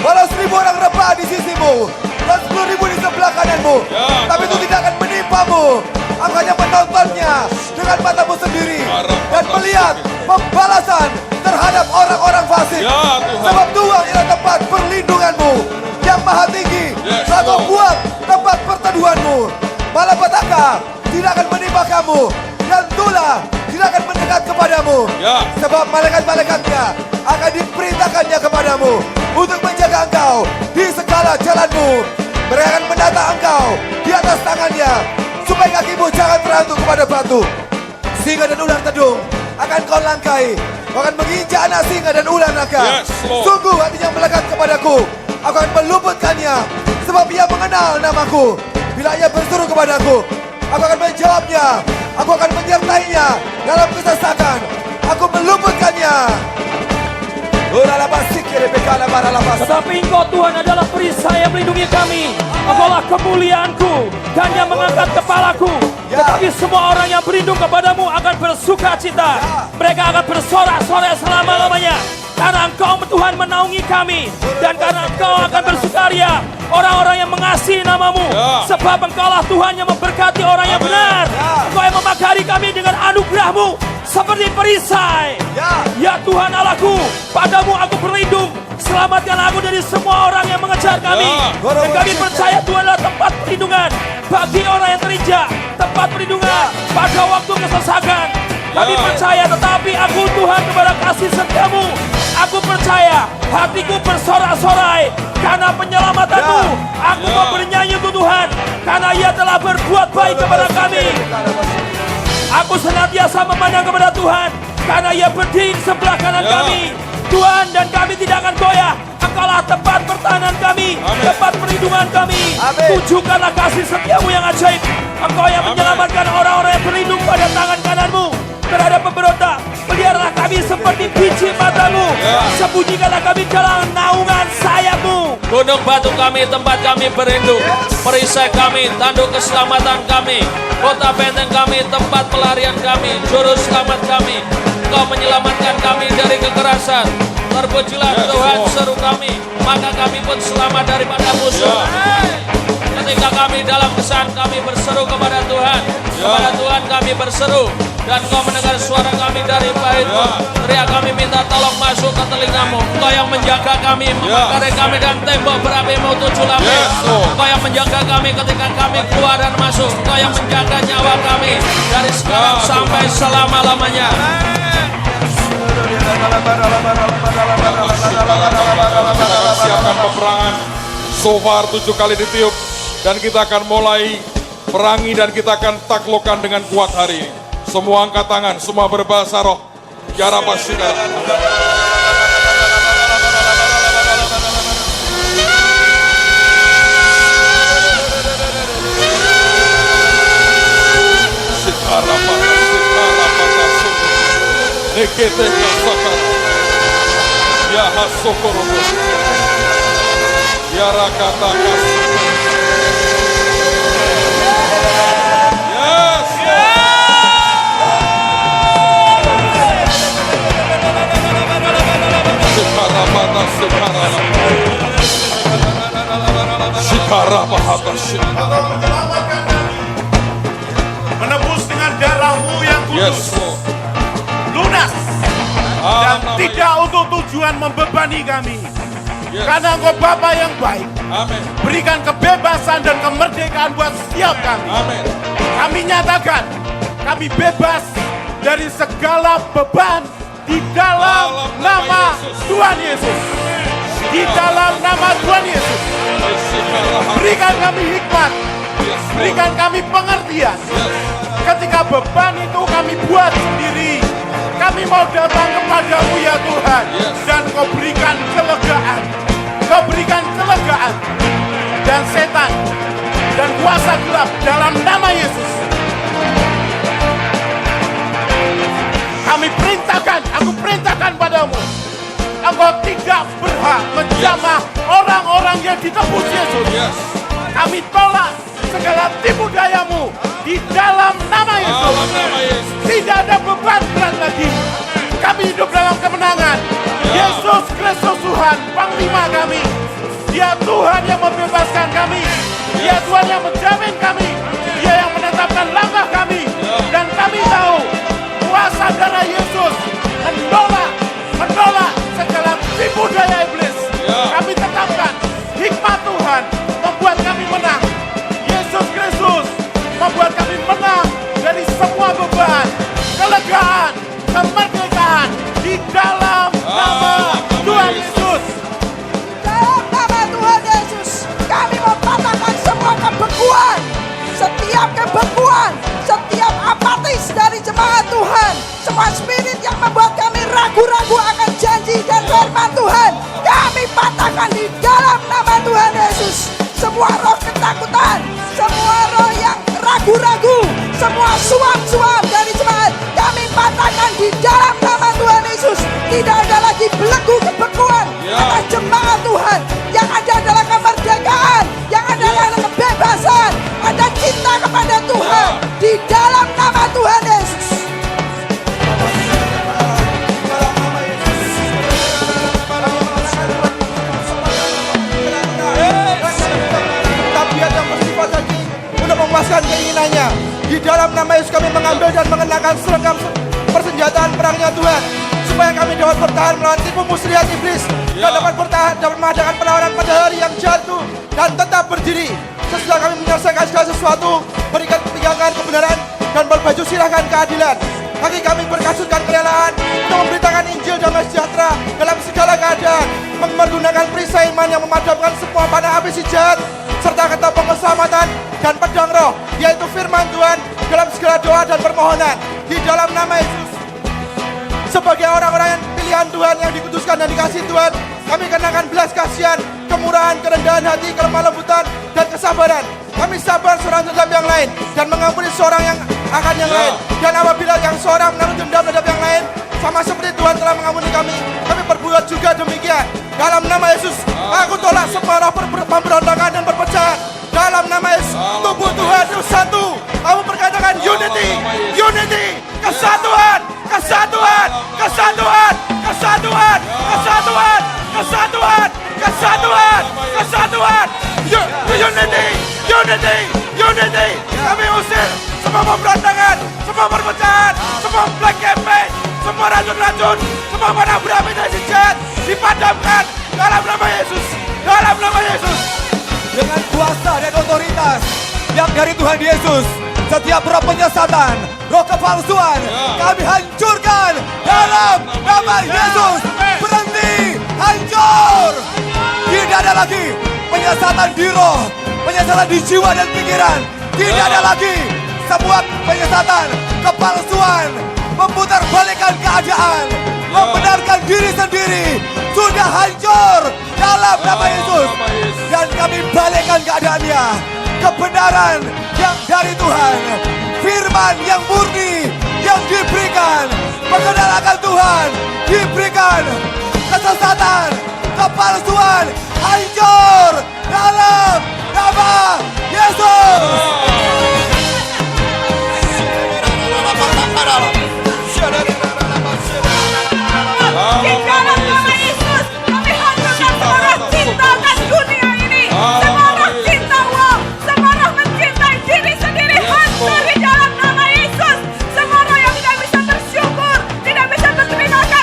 Walau 1000 orang rebah di sisimu dan 10.000 di sebelah kananmu, tapi itu tidak akan menimpamu. Engkau hanya menontonnya dengan matamu sendiri dan melihat pembalasan terhadap orang-orang fasik. Sebab Tuhan ialah tempat perlindunganmu yang maha tinggi. Lalu buat tempat perteduhanmu. Malapetaka tidak akan menimpa kamu dan tulah tidak akan mendekat kepadamu. Sebab malaikat-malaikatnya akan diperintahkannya kepadamu untuk menjaga engkau di segala jalanmu. Mereka akan mendata engkau di atas tangannya supaya kakimu jangan terantuk kepada batu. Singa dan ular tedung akan kau langkai. Kau akan menginjak anak singa dan ular naga. Sungguh hatinya melekat kepadaku. Aku akan meluputkannya sebab ia mengenal namaku. Bila ia berseru kepadaku, aku akan menjawabnya. Aku akan menyertainya dalam kesesakan. Aku meluputkannya. Tetapi Engkau Tuhan adalah perisai yang melindungi kami. Engkaulah kemuliaanku dan yang mengangkat kepalaku. Tetapi semua orang yang berlindung kepadamu akan bersuka cita. Mereka akan bersorak-sorai selama-lamanya. Karena Engkau Tuhan menaungi kami. Dan karena Engkau akan bersukaria orang-orang yang mengasihi namamu. Sebab Engkaulah Tuhan yang memberkati orang yang benar. Engkau yang memagari kami dengan anugerah-Mu seperti perisai. Ya Tuhan Allahku, padamu aku berlindung. Selamatkan aku dari semua orang yang mengejar kami. Dan kami percaya Tuhan adalah tempat perlindungan bagi orang yang terinjak, tempat perlindungan pada waktu kesesakan. Kami percaya, tetapi aku Tuhan kepada kasih setiamu. Aku percaya, hatiku bersorak-sorai karena penyelamatanmu. Aku mau bernyanyi untuk Tuhan karena Ia telah berbuat baik kepada kami. Aku senantiasa memandang kepada Tuhan karena Ia berdiri di sebelah kanan kami. Tuhan, dan kami tidak akan goyah. Engkaulah tempat pertahanan kami, tempat perlindungan kami. Tunjukkanlah kasih setiamu yang ajaib. Engkau yang menyelamatkan orang-orang yang berlindung pada tangan kananmu terhadap pemberontak. Peliharalah kami seperti biji matamu. Sembunyikanlah kami dalam naungan sayapmu. Gunung batu kami, tempat kami berlindung. Perisai kami, tanduk keselamatan kami. Kota benteng kami, tempat pelarian kami. Juru selamat kami. Engkau menyelamatkan kami dari kekerasan. Terpujilah Tuhan seru kami, maka kami pun selamat daripada musuh. Ketika kami dalam kesan, kami berseru kepada Tuhan. Kepada Tuhan kami berseru, dan Engkau mendengar suara kami dari bait-Mu. Teriak kami minta tolong masuk ke telinga-Mu. Engkau yang menjaga kami, memagari kami dan tembok berapi-Mu 7 lapis. Engkau yang menjaga kami ketika kami keluar dan masuk. Engkau yang menjaga nyawa kami dari sekarang sampai selama-lamanya. Siapkan peperangan. Shofar 7 kali ditiup dan kita akan mulai perangi dan kita akan taklukkan dengan kuat hari ini. Semua angkat tangan, semua berbahasa roh. Ya Rabbasika. Ya Hasokorobo. Ya Rakata Kasih. Yes. tidak untuk tujuan membebani kami. Yes. Karena Engkau Bapa yang baik. Amin. Berikan kebebasan dan kemerdekaan buat setiap kami. Amin. Kami nyatakan, kami bebas dari segala beban di dalam nama Tuhan Yesus. Di dalam nama Tuhan Yesus. Berikan kami hikmat. Berikan kami pengertian. Ketika beban itu kami buat sendiri, kami mau datang kepadamu ya Tuhan. Dan Kau berikan kelegaan. Kau berikan kelegaan. Dan setan dan kuasa gelap dalam nama Yesus. Kami perintahkan, aku perintahkan padamu. Engkau tidak berhak menjamah orang-orang yang ditebus Yesus. Kami tolak segala tipu dayamu di dalam nama Yesus. Tidak ada beban berat lagi. Kami hidup dalam kemenangan. Yesus Kristus Tuhan, Panglima kami. Dia Tuhan yang membebaskan kami. Dia Tuhan yang menjamin kami. Dia yang menetapkan langkah kami. Dan kami tahu kuasa darah Yesus menolak segala tipu daya iblis. Kami tetapkan hikmat Tuhan membuat kami menang. Yesus Kristus membuat kami menang dari semua beban, kelegaan, kemerdekaan di dalam nama Tuhan Yesus. Dalam nama Tuhan Yesus, kami mematahkan semua kebekuan, setiap kebekuan, setiap apatis dari jemaat Tuhan, semua spirit yang membuat kami ragu-ragu akan janji dan firman Tuhan, kami patahkan di dalam nama Tuhan Yesus. Semua roh ketakutan, semua roh yang ragu-ragu, semua suap-suap dari jemaat, kami patahkan di dalam nama Tuhan Yesus. Tidak ada lagi belenggu kebekuan atas jemaat Tuhan. Yang ada adalah kemerdekaan, yang ada adalah kebebasan, ada cinta kepada Tuhan di dalam nama Tuhan Yesus. Tabiat yang bersifat daging untuk memuaskan keinginannya. Di dalam nama Yesus kami mengambil dan mengenakan seragam persenjataan perangnya Tuhan, supaya kami dapat bertahan melawan tipu muslihat iblis, dan dapat bertahan dapat mengadakan perlawanan pada hari yang jatuh dan tetap berdiri. Sesudah kami menyelesaikan segala sesuatu, berikan pegangan kebenaran dan berbaju silahkan keadilan. Kaki kami berkasutkan kerelaan untuk memberitakan Injil damai sejahtera dalam segala keadaan, menggunakan perisai iman yang memadamkan semua panah api si jahat, serta ketopong keselamatan dan pedang roh, yaitu firman Tuhan dalam segala doa dan permohonan. Di dalam nama Yesus, sebagai orang-orang yang pilihan Tuhan yang dikuduskan dan dikasihi Tuhan, kami kenakan belas kasihan, kemurahan, kerendahan hati, kelemah lembutan, dan kesabaran. Kami sabar seorang terhadap yang lain dan mengampuni seorang yang akan yang lain. Dan apabila yang seorang menaruh dendam terhadap yang lain, sama seperti Tuhan telah mengampuni kami, kami berbuat juga demikian. Dalam nama Yesus, aku tolak semua roh pemberontakan dan perpecahan. Dalam nama Yesus, tubuh Tuhan itu satu. Kamu berkatakan unity, unity, kesatuan, kesatuan, kesatuan, kesatuan, kesatuan, kesatuan, kesatuan, kesatuan, unity, unity, unity. Kami usir semua pemberontakan, semua perpecahan, semua black campaign, semua racun-racun, semua panah berapi dari si jahat dipadamkan dalam nama Yesus, dalam nama Yesus. Dengan kuasa dan otoritas yang dari Tuhan Yesus, setiap roh penyesatan, roh kepalsuan, kami hancurkan dalam nama Yesus. Berhenti, hancur. Tidak ada lagi penyesatan di roh, penyesatan di jiwa dan pikiran. Tidak ada lagi semua penyesatan, kepalsuan, memutarbalikkan keadaan, membenarkan diri sendiri, sudah hancur dalam nama Yesus. Dan kami balikkan keadaannya, kebenaran yang dari Tuhan, firman yang murni yang diberikan, mengenal akan Tuhan diberikan, kesesatan, kepalsuan hancur dalam nama Yesus. Di dalam nama Yesus, kami hancurkan semua roh cinta akan dunia ini. Semua roh cinta uang, semua roh mencintai diri sendiri hancur di dalam nama Yesus. Semua roh yang tidak bisa bersyukur, tidak bisa berterima kasih.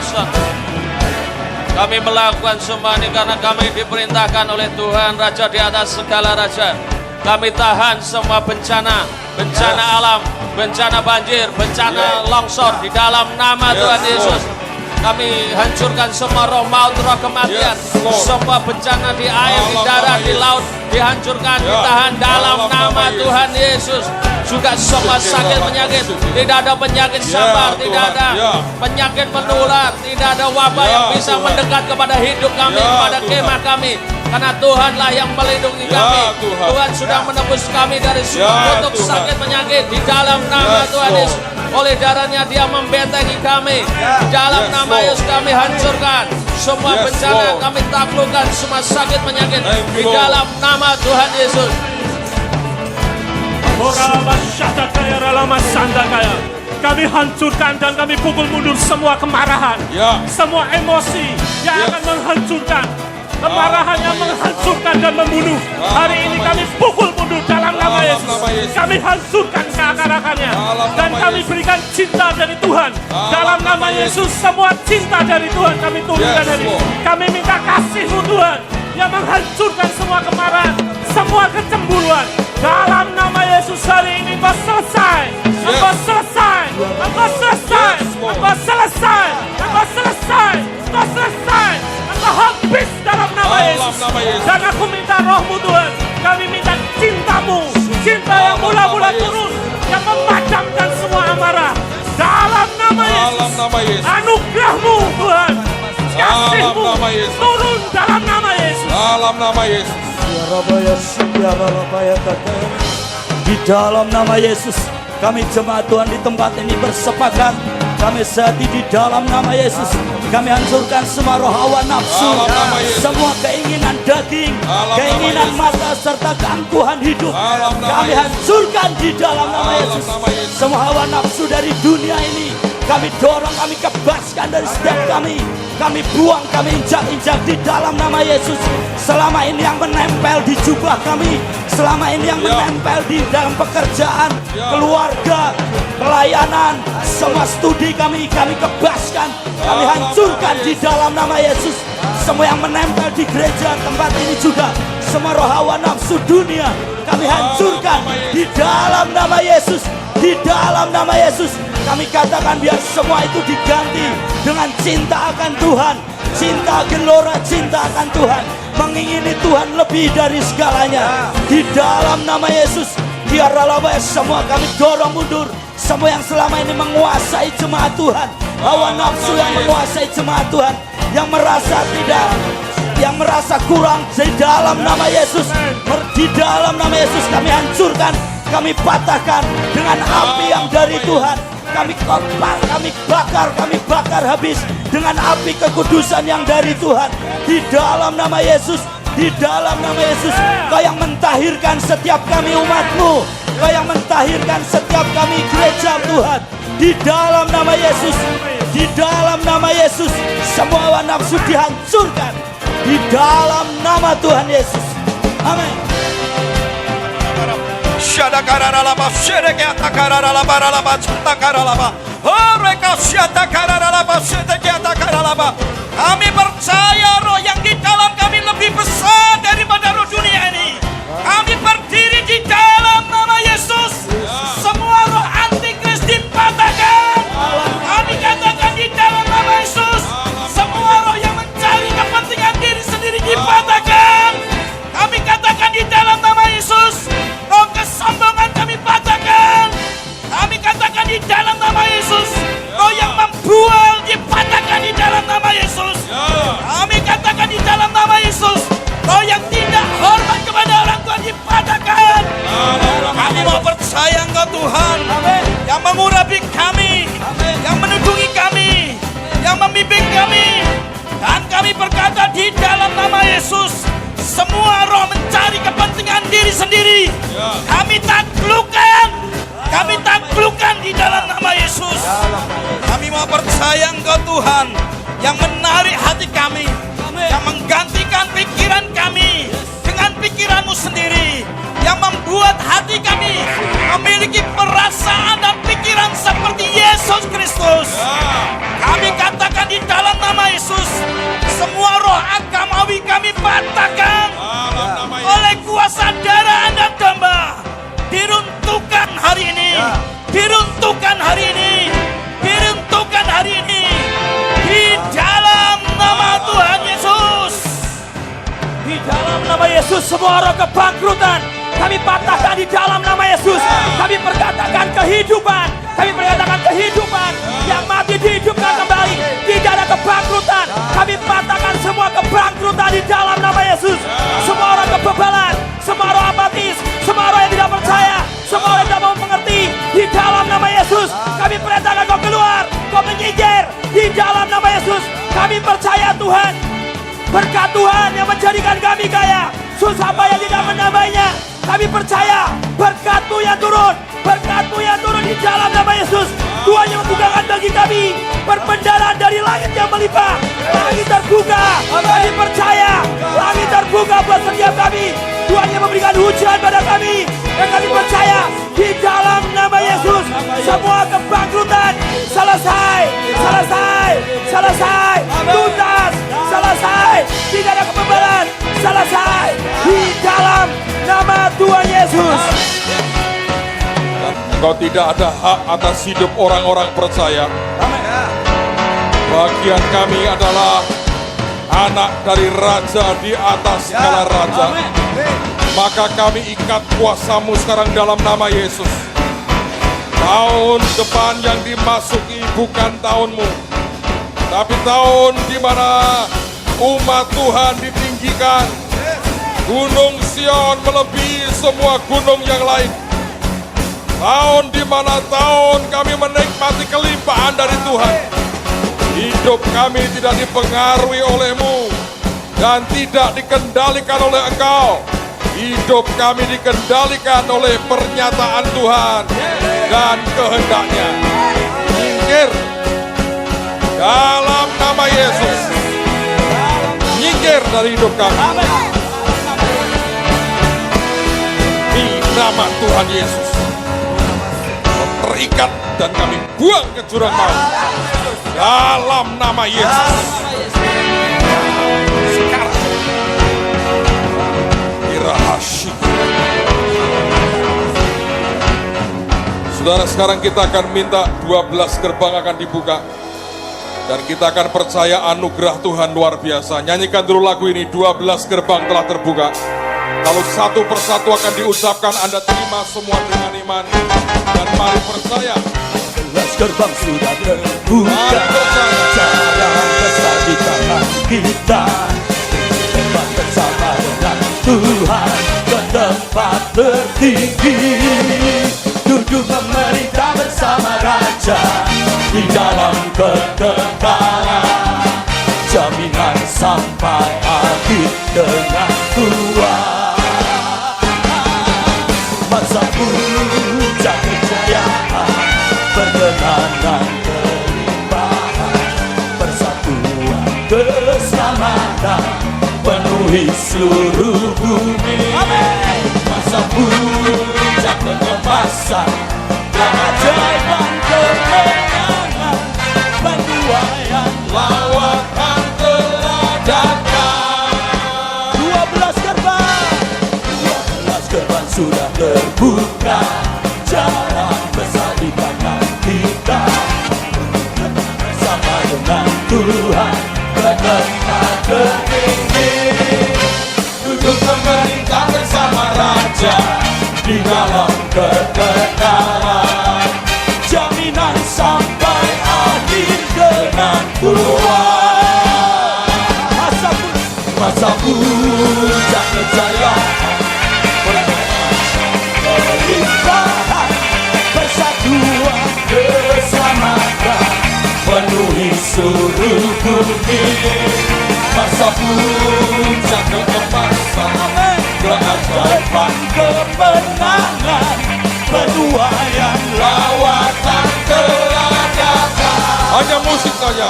kuasa. Kami melakukan semua ini karena kami diperintahkan oleh Tuhan Raja di atas segala raja. Kami tahan semua bencana alam, bencana banjir, bencana longsor di dalam nama Tuhan Yesus. Kami hancurkan semua roh maut, roh kematian, semua bencana di air, di darat, di laut, dihancurkan, ditahan dalam nama Tuhan Yesus. Juga semua sakit penyakit, tidak ada penyakit sabar, tidak ada penyakit menular, tidak ada wabah yang bisa mendekat kepada hidup kami, kepada kemah kami. Karena Tuhanlah yang melindungi kami. Tuhan sudah menebus kami dari semua kutuk sakit penyakit di dalam nama Tuhan Yesus. Oleh darahnya Dia membentengi kami. Di dalam nama Yesus kami hancurkan semua bencana, kami taklukkan semua sakit penyakit di dalam nama Tuhan Yesus. Kami hancurkan dan kami pukul mundur semua kemarahan, semua emosi yang akan menghancurkan, kemarahan yang menghancurkan dan membunuh. Hari ini kami pukul mundur dalam nama Yesus. Kami hancurkan keakar-akarnya dan kami berikan cinta dari Tuhan. Dalam nama Yesus, semua cinta dari Tuhan kami turunkan hari ini. Kami minta kasih-Mu Tuhan yang menghancurkan semua kemarahan, semua kecemburuan. Dalam nama Yesus hari ini Engkau selesai. Engkau selesai. Engkau selesai. Engkau selesai. Engkau selesai. Engkau selesai. Engkau habis dalam nama Yesus. Dan aku minta Roh-Mu Tuhan. Kami minta cinta-Mu. Cinta yang mula-mula turun, yang memadamkan semua amarah. Dalam nama Yesus. Anugerah-Mu Tuhan. Kasih-Mu turun dalam nama Yesus. Dalam nama Yesus. Di dalam nama Yesus, kami jemaat Tuhan di tempat ini bersepakat. Kami sehati di dalam nama Yesus. Kami hancurkan semua roh hawa nafsu, semua keinginan daging, keinginan mata serta keangkuhan hidup. Kami hancurkan di dalam nama Yesus. Semua hawa nafsu dari dunia ini kami dorong, kami kebaskan dari setiap kami. Kami buang, kami injak-injak di dalam nama Yesus. Selama ini yang menempel di jubah kami, selama ini yang menempel di dalam pekerjaan, keluarga, pelayanan, semua studi kami kebaskan, kami hancurkan di dalam nama Yesus. Semua yang menempel di gereja tempat ini juga, semua roh hawa nafsu dunia kami hancurkan di dalam nama Yesus. Di dalam nama Yesus kami katakan biar semua itu diganti dengan cinta akan Tuhan, cinta gelora, cinta akan Tuhan, mengingini Tuhan lebih dari segalanya. Di dalam nama Yesus, biarlah semua kami dorong mundur semua yang selama ini menguasai jemaat Tuhan, hawa nafsu yang menguasai jemaat Tuhan, yang merasa tidak, yang merasa kurang. Di dalam nama Yesus, di dalam nama Yesus kami hancurkan, kami patahkan dengan api yang dari Tuhan. Kami bakar habis dengan api kekudusan yang dari Tuhan. Di dalam nama Yesus, di dalam nama Yesus, Kau yang mentahirkan setiap kami umat-Mu, Kau yang mentahirkan setiap kami gereja Tuhan. Di dalam nama Yesus, di dalam nama Yesus, semua hawa nafsu dihancurkan. Di dalam nama Tuhan Yesus. Amin. Kami percaya roh yang di dalam kami lebih besar daripada roh dunia ini. Kami berdiri di dalam nama Yesus. Semua roh antikris dipatahkan. Kami katakan di dalam nama Yesus, semua roh yang mencari kepentingan diri sendiri dipatahkan. Kami katakan di dalam nama Yesus, roh kesombongan kami patahkan. Kami katakan di dalam nama Yesus, roh yang membual dipatahkan di dalam nama Yesus. Kami katakan di dalam nama Yesus, roh yang tidak hormat kepada orang tua dipatahkan. Kami mau percaya Engkau Tuhan yang mengurapi kami, yang menundungi kami, yang membimbing kami. Dan kami berkata di dalam nama Yesus, semua roh mencari kepentingan diri sendiri, kami taklukkan. Kami taklukkan di dalam nama Yesus. Kami mau percaya Engkau Tuhan yang menarik hati kami, yang menggantikan pikiran kami dengan pikiran-Mu sendiri, yang membuat hati kami memiliki perasaan dan pikiran seperti Yesus Kristus. Kami katakan di dalam Yesus, semua roh kebangkrutan kami patahkan di dalam nama Yesus. Kami perkatakan kehidupan, kami perkatakan kehidupan yang mati dihidupkan kembali. Tidak ada kebangkrutan. Kami patahkan semua kebangkrutan di dalam nama Yesus. Semua orang kebebalan, semua orang apatis, semua orang yang tidak percaya, semua orang yang tidak mau mengerti, di dalam nama Yesus kami perintahkan kau keluar, kau menyingkir di dalam nama Yesus. Kami percaya Tuhan, berkat Tuhan yang menjadikan kami kaya, susah payah tidak menambahnya. Kami percaya berkat-Mu yang turun, berkat-Mu yang turun di dalam nama Yesus. Tuhan yang membukakan bagi kami perbendaharaan dari langit yang melimpah. Langit terbuka, kami percaya langit terbuka buat setiap kami. Tuhan yang memberikan hujan pada kami, dan kami percaya di dalam nama Yesus semua kebangkrutan selesai, selesai, selesai, tuntas, selesai. Tidak ada kebebalan, selesai di dalam nama Tuhan Yesus. Engkau tidak ada hak atas hidup orang-orang percaya. Bagian kami adalah anak dari Raja di atas segala raja. Maka kami ikat kuasa-Mu sekarang dalam nama Yesus. Tahun depan yang dimasuki bukan tahun-Mu, tapi tahun di mana umat Tuhan ditinggikan. Gunung Sion melebihi semua gunung yang lain. Tahun di mana tahun kami menikmati kelimpahan dari Tuhan. Hidup kami tidak dipengaruhi oleh-Mu dan tidak dikendalikan oleh Engkau. Hidup kami dikendalikan oleh pernyataan Tuhan dan kehendak-Nya. Nyingkir dalam nama Yesus. Nyingkir dari hidup kami. Di nama Tuhan Yesus. Terikat dan kami buang ke jurang maut. Dalam nama Yesus. Sekarang. Saudara, sekarang kita akan minta 12 gerbang akan dibuka. Dan kita akan percaya anugerah Tuhan luar biasa. Nyanyikan dulu lagu ini, 12 gerbang telah terbuka. Lalu satu persatu akan diucapkan, Anda terima semua dengan iman. Dan mari percaya. 12 gerbang sudah terbuka. Mari percaya. Jalan besar di tangan kita. Tempat bersama dengan Tuhan ke tempat tertinggi. Duduk memerintah bersama Raja di dalam kekekalan. Jaminan sampai akhir dengan Tuhan. Masa puncak kejayaan, perkenanan kelimpahan, persatuan keselamatan penuhi seluruh bumi. Masa puncak pengemasan, keajaiban kemenangan, penuaian lawatan telah datang. 12 gerbang sudah terbuka. Jalan besar di tangan kita. Bersama dengan Tuhan ke tempat tertinggi. Duduk memerintah bersama Raja di dalam kekekalan. Jaminan sampai akhir dengan Tuhan. Masa puncak kejayaan, kelimpahan, persatuan keselamatan penuhi seluruh bumi. Masa puncak keemasan, keajaiban kemenangan, penuaian lawatan telah datang. Hanya musik saja.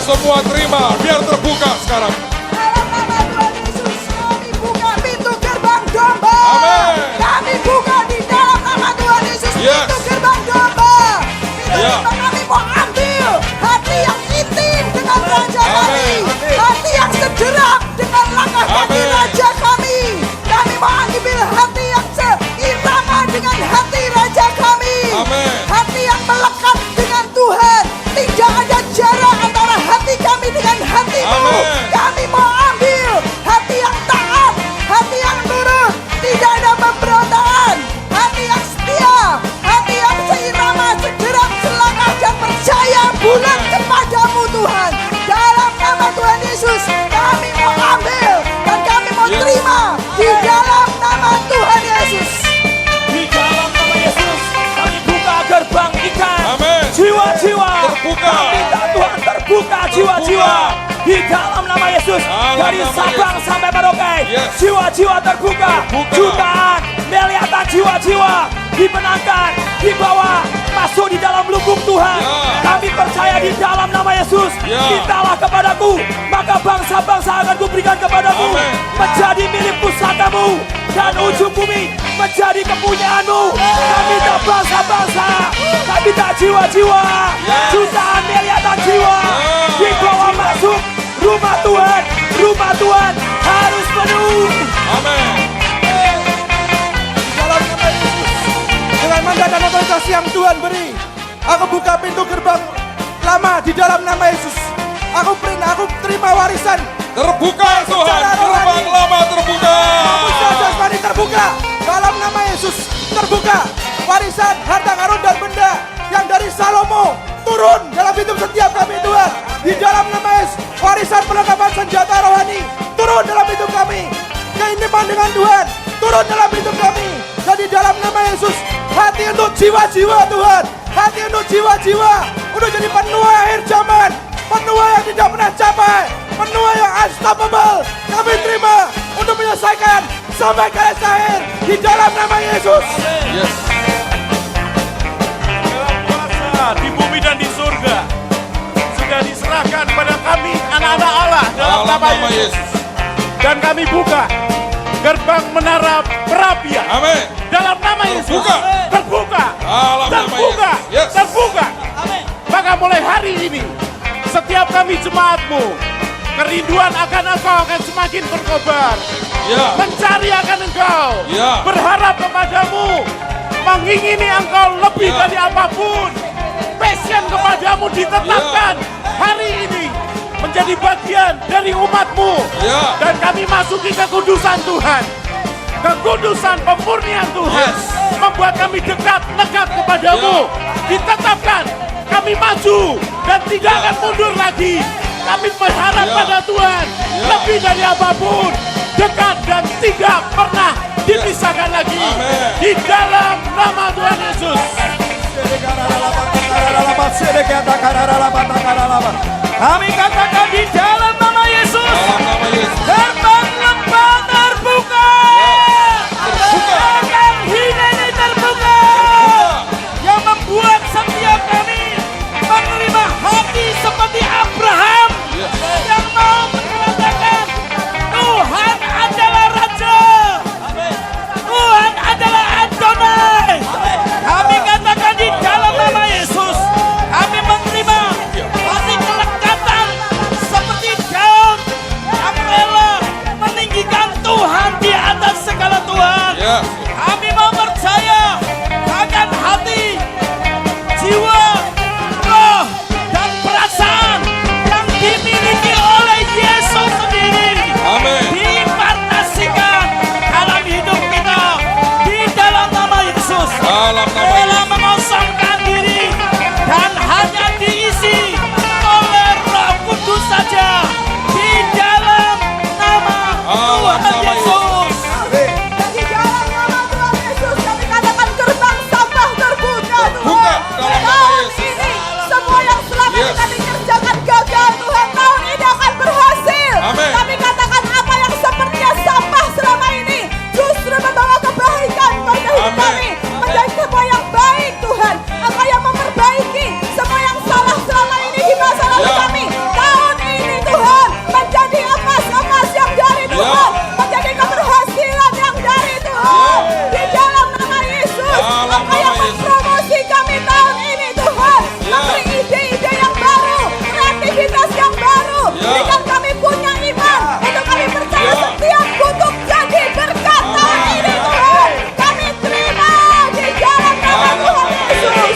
Semua terima, biar terbuka sekarang. Dalam nama Tuhan Yesus, kami buka pintu gerbang domba. Amin. Kami buka di dalam nama Tuhan Yesus Yes. pintu gerbang domba. Pintu Ya. gerbang kami mau ambil hati yang intim dengan Raja kami. Amin. Hati yang sederhana dengan langkah kaki Amin. Raja kami. Kami mau ambil hati yang seirama dengan hati Raja kami. Amin. Hati yang melekat dengan Tuhan. Tidak ada jarak antara hati kami dengan hati terbuka jiwa-jiwa di dalam nama Yesus. Dari Sabang sampai Merauke, jiwa-jiwa terbuka. Jutaan, miliaran jiwa-jiwa dimenangkan, dibawa masuk di dalam lubung Tuhan. Kami percaya di dalam nama Yesus. Mintalah kepadaku, maka bangsa-bangsa akan kuberikan kepadamu. Menjadi milik pusakamu, dan ujung bumi menjadi kepunyaanmu. Kami tak bangsa-bangsa, kami tak jiwa-jiwa, jutaan miliaran jiwa dibawa masuk rumah Tuhan. Rumah Tuhan harus penuh. Amin. Dalam nama Yesus, dengan mandat dan otoritas yang Tuhan beri, aku buka pintu gerbang lama di dalam nama Yesus. Aku terima warisan. Terbuka Tuhan, gerbang lama terbuka. Usaha jasmani terbuka dalam nama Yesus. Terbuka warisan harta karun dan benda yang dari Salomo turun dalam hidup setiap kami Tuhan. Di dalam nama Yesus, warisan perlengkapan senjata rohani turun dalam hidup kami. Keiniman dengan Tuhan turun dalam hidup kami. Dan di dalam nama Yesus, hati untuk jiwa-jiwa Tuhan, hati untuk jiwa-jiwa untuk jadi penua akhir zaman, penua yang tidak pernah capai, penua yang unstoppable. Kami terima untuk menyelesaikan sampai garis akhir di dalam nama Yesus. Dalam kuasa di bumi dan di surga sudah diserahkan pada kami anak-anak Allah dalam nama Yesus. Dan kami buka gerbang menara perapian. Amin. Dalam nama Yesus. Terbuka. Terbuka. Dalam nama Terbuka. Yesus. Terbuka. Maka mulai hari ini setiap kami jemaatmu, kerinduan akan Engkau akan semakin berkobar. Mencari akan Engkau, berharap kepadamu, mengingini Engkau lebih dari apapun. Passion kepadamu ditetapkan hari ini menjadi bagian dari umatmu. Dan kami masuki kekudusan Tuhan, kekudusan pemurnian Tuhan, membuat kami dekat kepadamu. Ditetapkan kami maju dan tidak akan mundur lagi. Kami berharap pada Tuhan lebih dari apapun, dekat dan tidak pernah dipisahkan lagi. Di dalam nama Tuhan Yesus. Kami katakan di dalam nama Yesus, gerbang lembah terbuka, gerbang hina ini terbuka, yang membuat setiap kami menerima hati seperti Abraham yang mau mengatakan Tuhan adalah Raja, Tuhan adalah Adonai. Kami katakan di dalam nama Yesus, kami menerima hati kelekatan seperti Daud yang rela meninggikan Tuhan di atas segala Tuhan. Kami mau percaya akan hati, jiwa, roh, dan perasaan yang dimiliki oleh Yesus sendiri. Diimpartasikan dalam hidup kita di dalam nama Yesus. Rela mengosongkan diri dan hanya diisi oleh Roh Kudus saja di dalam nama Tuhan Yesus. Di dalam nama Tuhan Yesus kami katakan gerbang sampah terbuka Tuhan. Tahun ini semua yang selama ini kami kerjakan gagal Tuhan, tahun ini akan berhasil. Kami katakan apa yang sepertinya sampah selama ini justru membawa kebaikan bagi hidup kami. Menjadi semua yang baik Tuhan. Engkau yang memperbaiki semua yang salah selama ini di masa lalu kami. Tahun ini Tuhan menjadi emas-emas yang dari Tuhan, menjadi keberhasilan yang dari Tuhan. Di dalam nama Yesus, Engkau yang mempromosi kami tahun ini Tuhan. Memberi ide-ide yang baru, kreativitas yang baru. Berikan kami punya iman untuk kami percaya setiap kutuk jadi berkat tahun ini Tuhan. Kami terima di dalam nama Tuhan Yesus.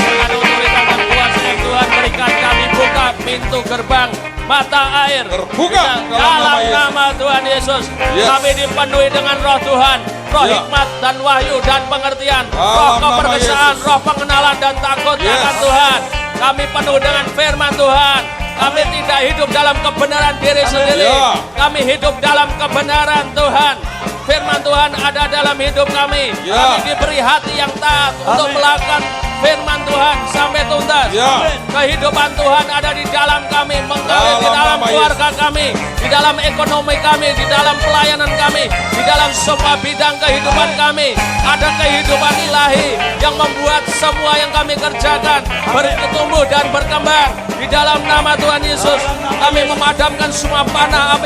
Dengan otoritas dan kuasa yang Tuhan berikan, kami buka pintu gerbang mata air. Terbuka dalam nama Tuhan Yesus. Kami dipenuhi dengan roh Tuhan, roh hikmat dan wahyu dan pengertian, roh keperkasaan, roh pengenalan dan takut akan Tuhan. Kami penuh dengan firman Tuhan. Kami tidak hidup dalam kebenaran diri sendiri. Kami hidup dalam kebenaran Tuhan. Firman Tuhan ada dalam hidup kami. Kami diberi hati yang taat untuk melakukan firman Tuhan sampai tuntas. Ya. Kehidupan Tuhan ada di dalam kami, mengalir di Dalam dalam nama keluarga kami, di dalam ekonomi kami, di dalam pelayanan kami, di dalam semua bidang kehidupan kami. Ada kehidupan ilahi yang membuat semua yang kami kerjakan bertumbuh dan berkembang. Di dalam nama Tuhan Yesus, kami memadamkan semua panah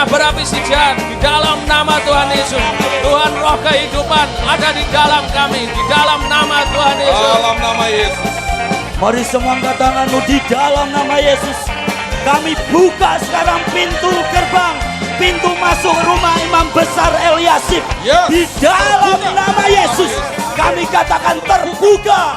berapi si jahat. Di dalam nama Tuhan Yesus, Tuhan roh kehidupan ada di dalam kami. Di dalam nama Tuhan Yesus. Dalam nama Yesus. Mari semua angkat tanganmu di dalam nama Yesus. Kami buka sekarang pintu gerbang, pintu masuk rumah Imam Besar Eliasib. Yes. Di dalam nama Yesus, kami katakan terbuka.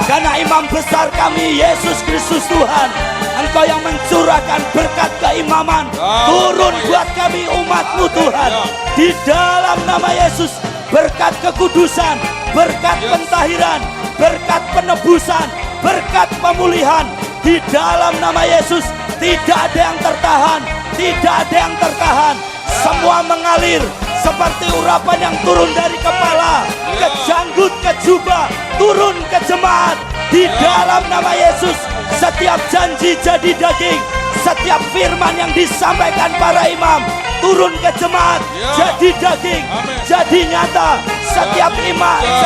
Karena Imam Besar kami, Yesus Kristus Tuhan, Engkau yang mencurahkan berkat keimaman, turun buat kami umat-Mu Tuhan. Di dalam nama Yesus, berkat kekudusan, berkat pentahiran, berkat penebusan, berkat pemulihan. Di dalam nama Yesus, tidak ada yang tertahan, tidak ada yang tertahan. Semua mengalir seperti urapan yang turun dari kepala, ke janggut, ke jubah, turun ke jemaat. Di dalam nama Yesus, setiap janji jadi daging, setiap firman yang disampaikan para imam turun ke jemaat, jadi daging, jadi nyata. Setiap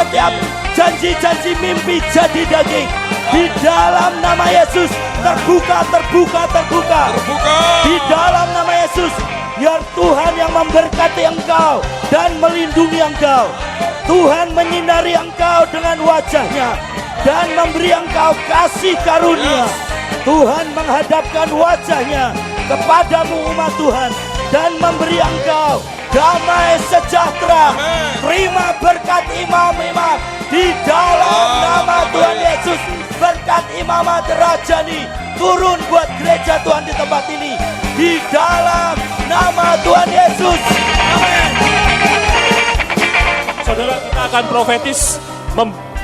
setiap janji-janji mimpi jadi daging. Di dalam nama Yesus, terbuka, terbuka, terbuka. Di dalam nama Yesus, biar Tuhan yang memberkati engkau dan melindungi engkau. Tuhan menyinari engkau dengan wajahnya dan memberi engkau kasih karunia. Tuhan menghadapkan wajahnya kepadamu umat Tuhan dan memberi engkau damai sejahtera. Terima berkat imam-imam di dalam nama Tuhan Yesus. Berkat imamat Rajani turun buat gereja Tuhan di tempat ini. Di dalam nama Tuhan Yesus. Amin. Saudara, kita akan profetis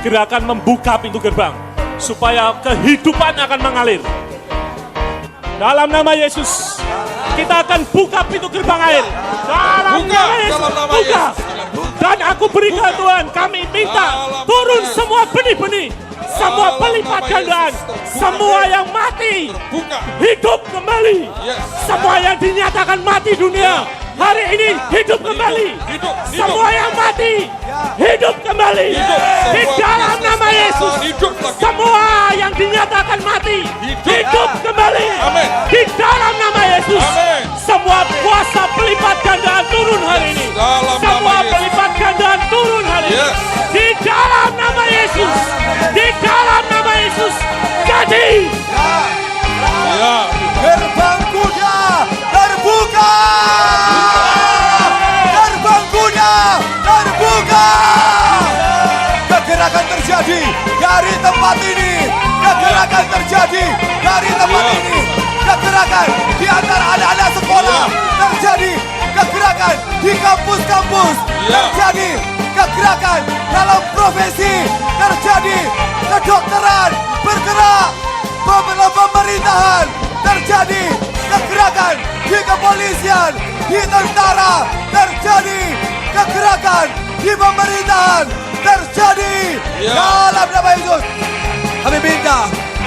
gerakan membuka pintu gerbang supaya kehidupan akan mengalir. Dalam nama Yesus, kita akan buka pintu gerbang air. Dalam nama Yesus, buka. Dan aku berikan Tuhan, kami minta turun semua benih-benih, semua pelipat gandaan, semua yang mati hidup kembali. Semua yang dinyatakan mati dunia hari ini hidup kembali. Semua yang mati hidup kembali. Di dalam nama Yesus, semua yang dinyatakan mati hidup kembali. Di dalam nama Yesus, semua kuasa pelipat gandaan turun hari ini. Semua pelipat gandaan turun hari ini. Di dalam nama Yesus, di dalam nama Yesus, jadi. Gerbang kuda terbuka. Gerbang kuda terbuka. Kegerakan terjadi dari tempat ini. Kegerakan terjadi dari tempat ini. Kegerakan di antara anak-anak sekolah terjadi. Kegerakan di kampus-kampus terjadi. Kegerakan dalam profesi terjadi. Kedokteran bergerak. Pemerintahan terjadi. Kegerakan di kepolisian, di tentara terjadi. Kegerakan di pemerintahan terjadi. Dalam nama Yesus, kami minta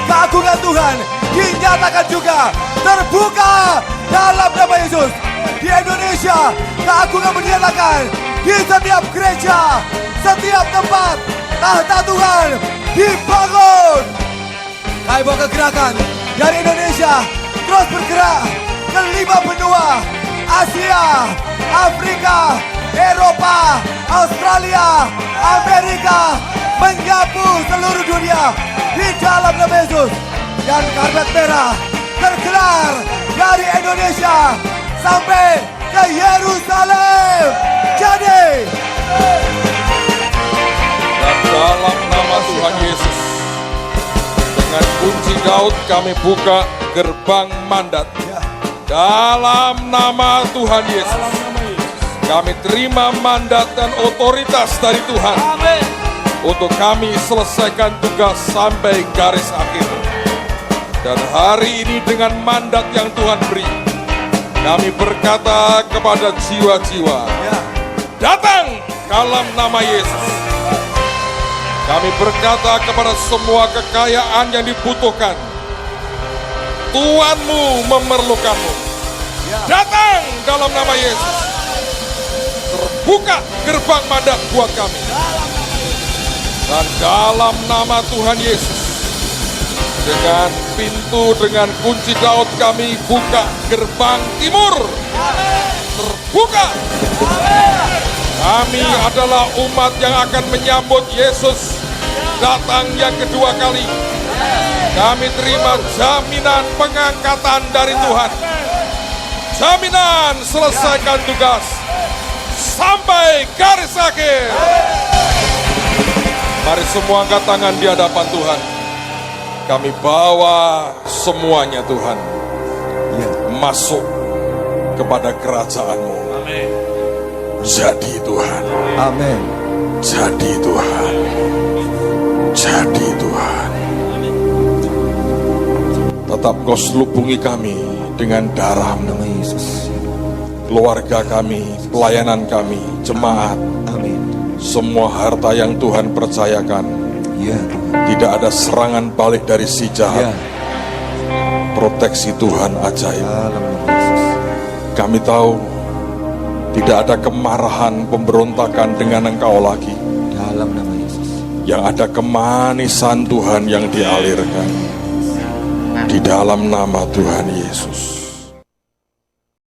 keagungan Tuhan dinyatakan juga terbuka dalam nama Yesus. Di Indonesia, keagungan dinyatakan di setiap gereja, setiap tempat tahta Tuhan dibangun. Kami bawa kegerakan dari Indonesia terus bergerak ke 5 benua, Asia, Afrika, Eropa, Australia, Amerika, menyapu seluruh dunia di dalam nama Yesus. Dan karpet merah tergelar dari Indonesia sampai ke Yerusalem. Jadi Dan dalam nama Tuhan Yesus, dengan kunci Daud kami buka gerbang mandat. Dalam nama Tuhan Yesus, kami terima mandat dan otoritas dari Tuhan untuk kami selesaikan tugas sampai garis akhir. Dan hari ini dengan mandat yang Tuhan beri, kami berkata kepada jiwa-jiwa, datang dalam nama Yesus. Kami berkata kepada semua kekayaan yang dibutuhkan, Tuhanmu memerlukanmu. Datang dalam nama Yesus. Terbuka gerbang mandat buat kami. Dan dalam nama Tuhan Yesus, dengan pintu, dengan kunci Daud kami buka gerbang timur. Terbuka. Kami adalah umat yang akan menyambut Yesus datang yang kedua kali. Kami terima jaminan pengangkatan dari Tuhan. Jaminan selesaikan tugas sampai garis akhir. Mari semua angkat tangan di hadapan Tuhan. Kami bawa semuanya Tuhan masuk kepada kerajaan-Mu. Jadi Tuhan. Amin. Jadi Tuhan. Jadi Tuhan. Tetap Kau selubungi kami dengan darah-Mu. Yesus. Keluarga kami, pelayanan kami, jemaat. Amin. Semua harta yang Tuhan percayakan. Ya Tuhan. Tidak ada serangan balik dari si jahat. Ya. Proteksi Tuhan ajaib. Dalam nama Yesus. Kami tahu tidak ada kemarahan, pemberontakan dengan Engkau lagi. Dalam nama Yesus. Yang ada kemanisan Tuhan yang dialirkan. Di dalam nama Tuhan Yesus.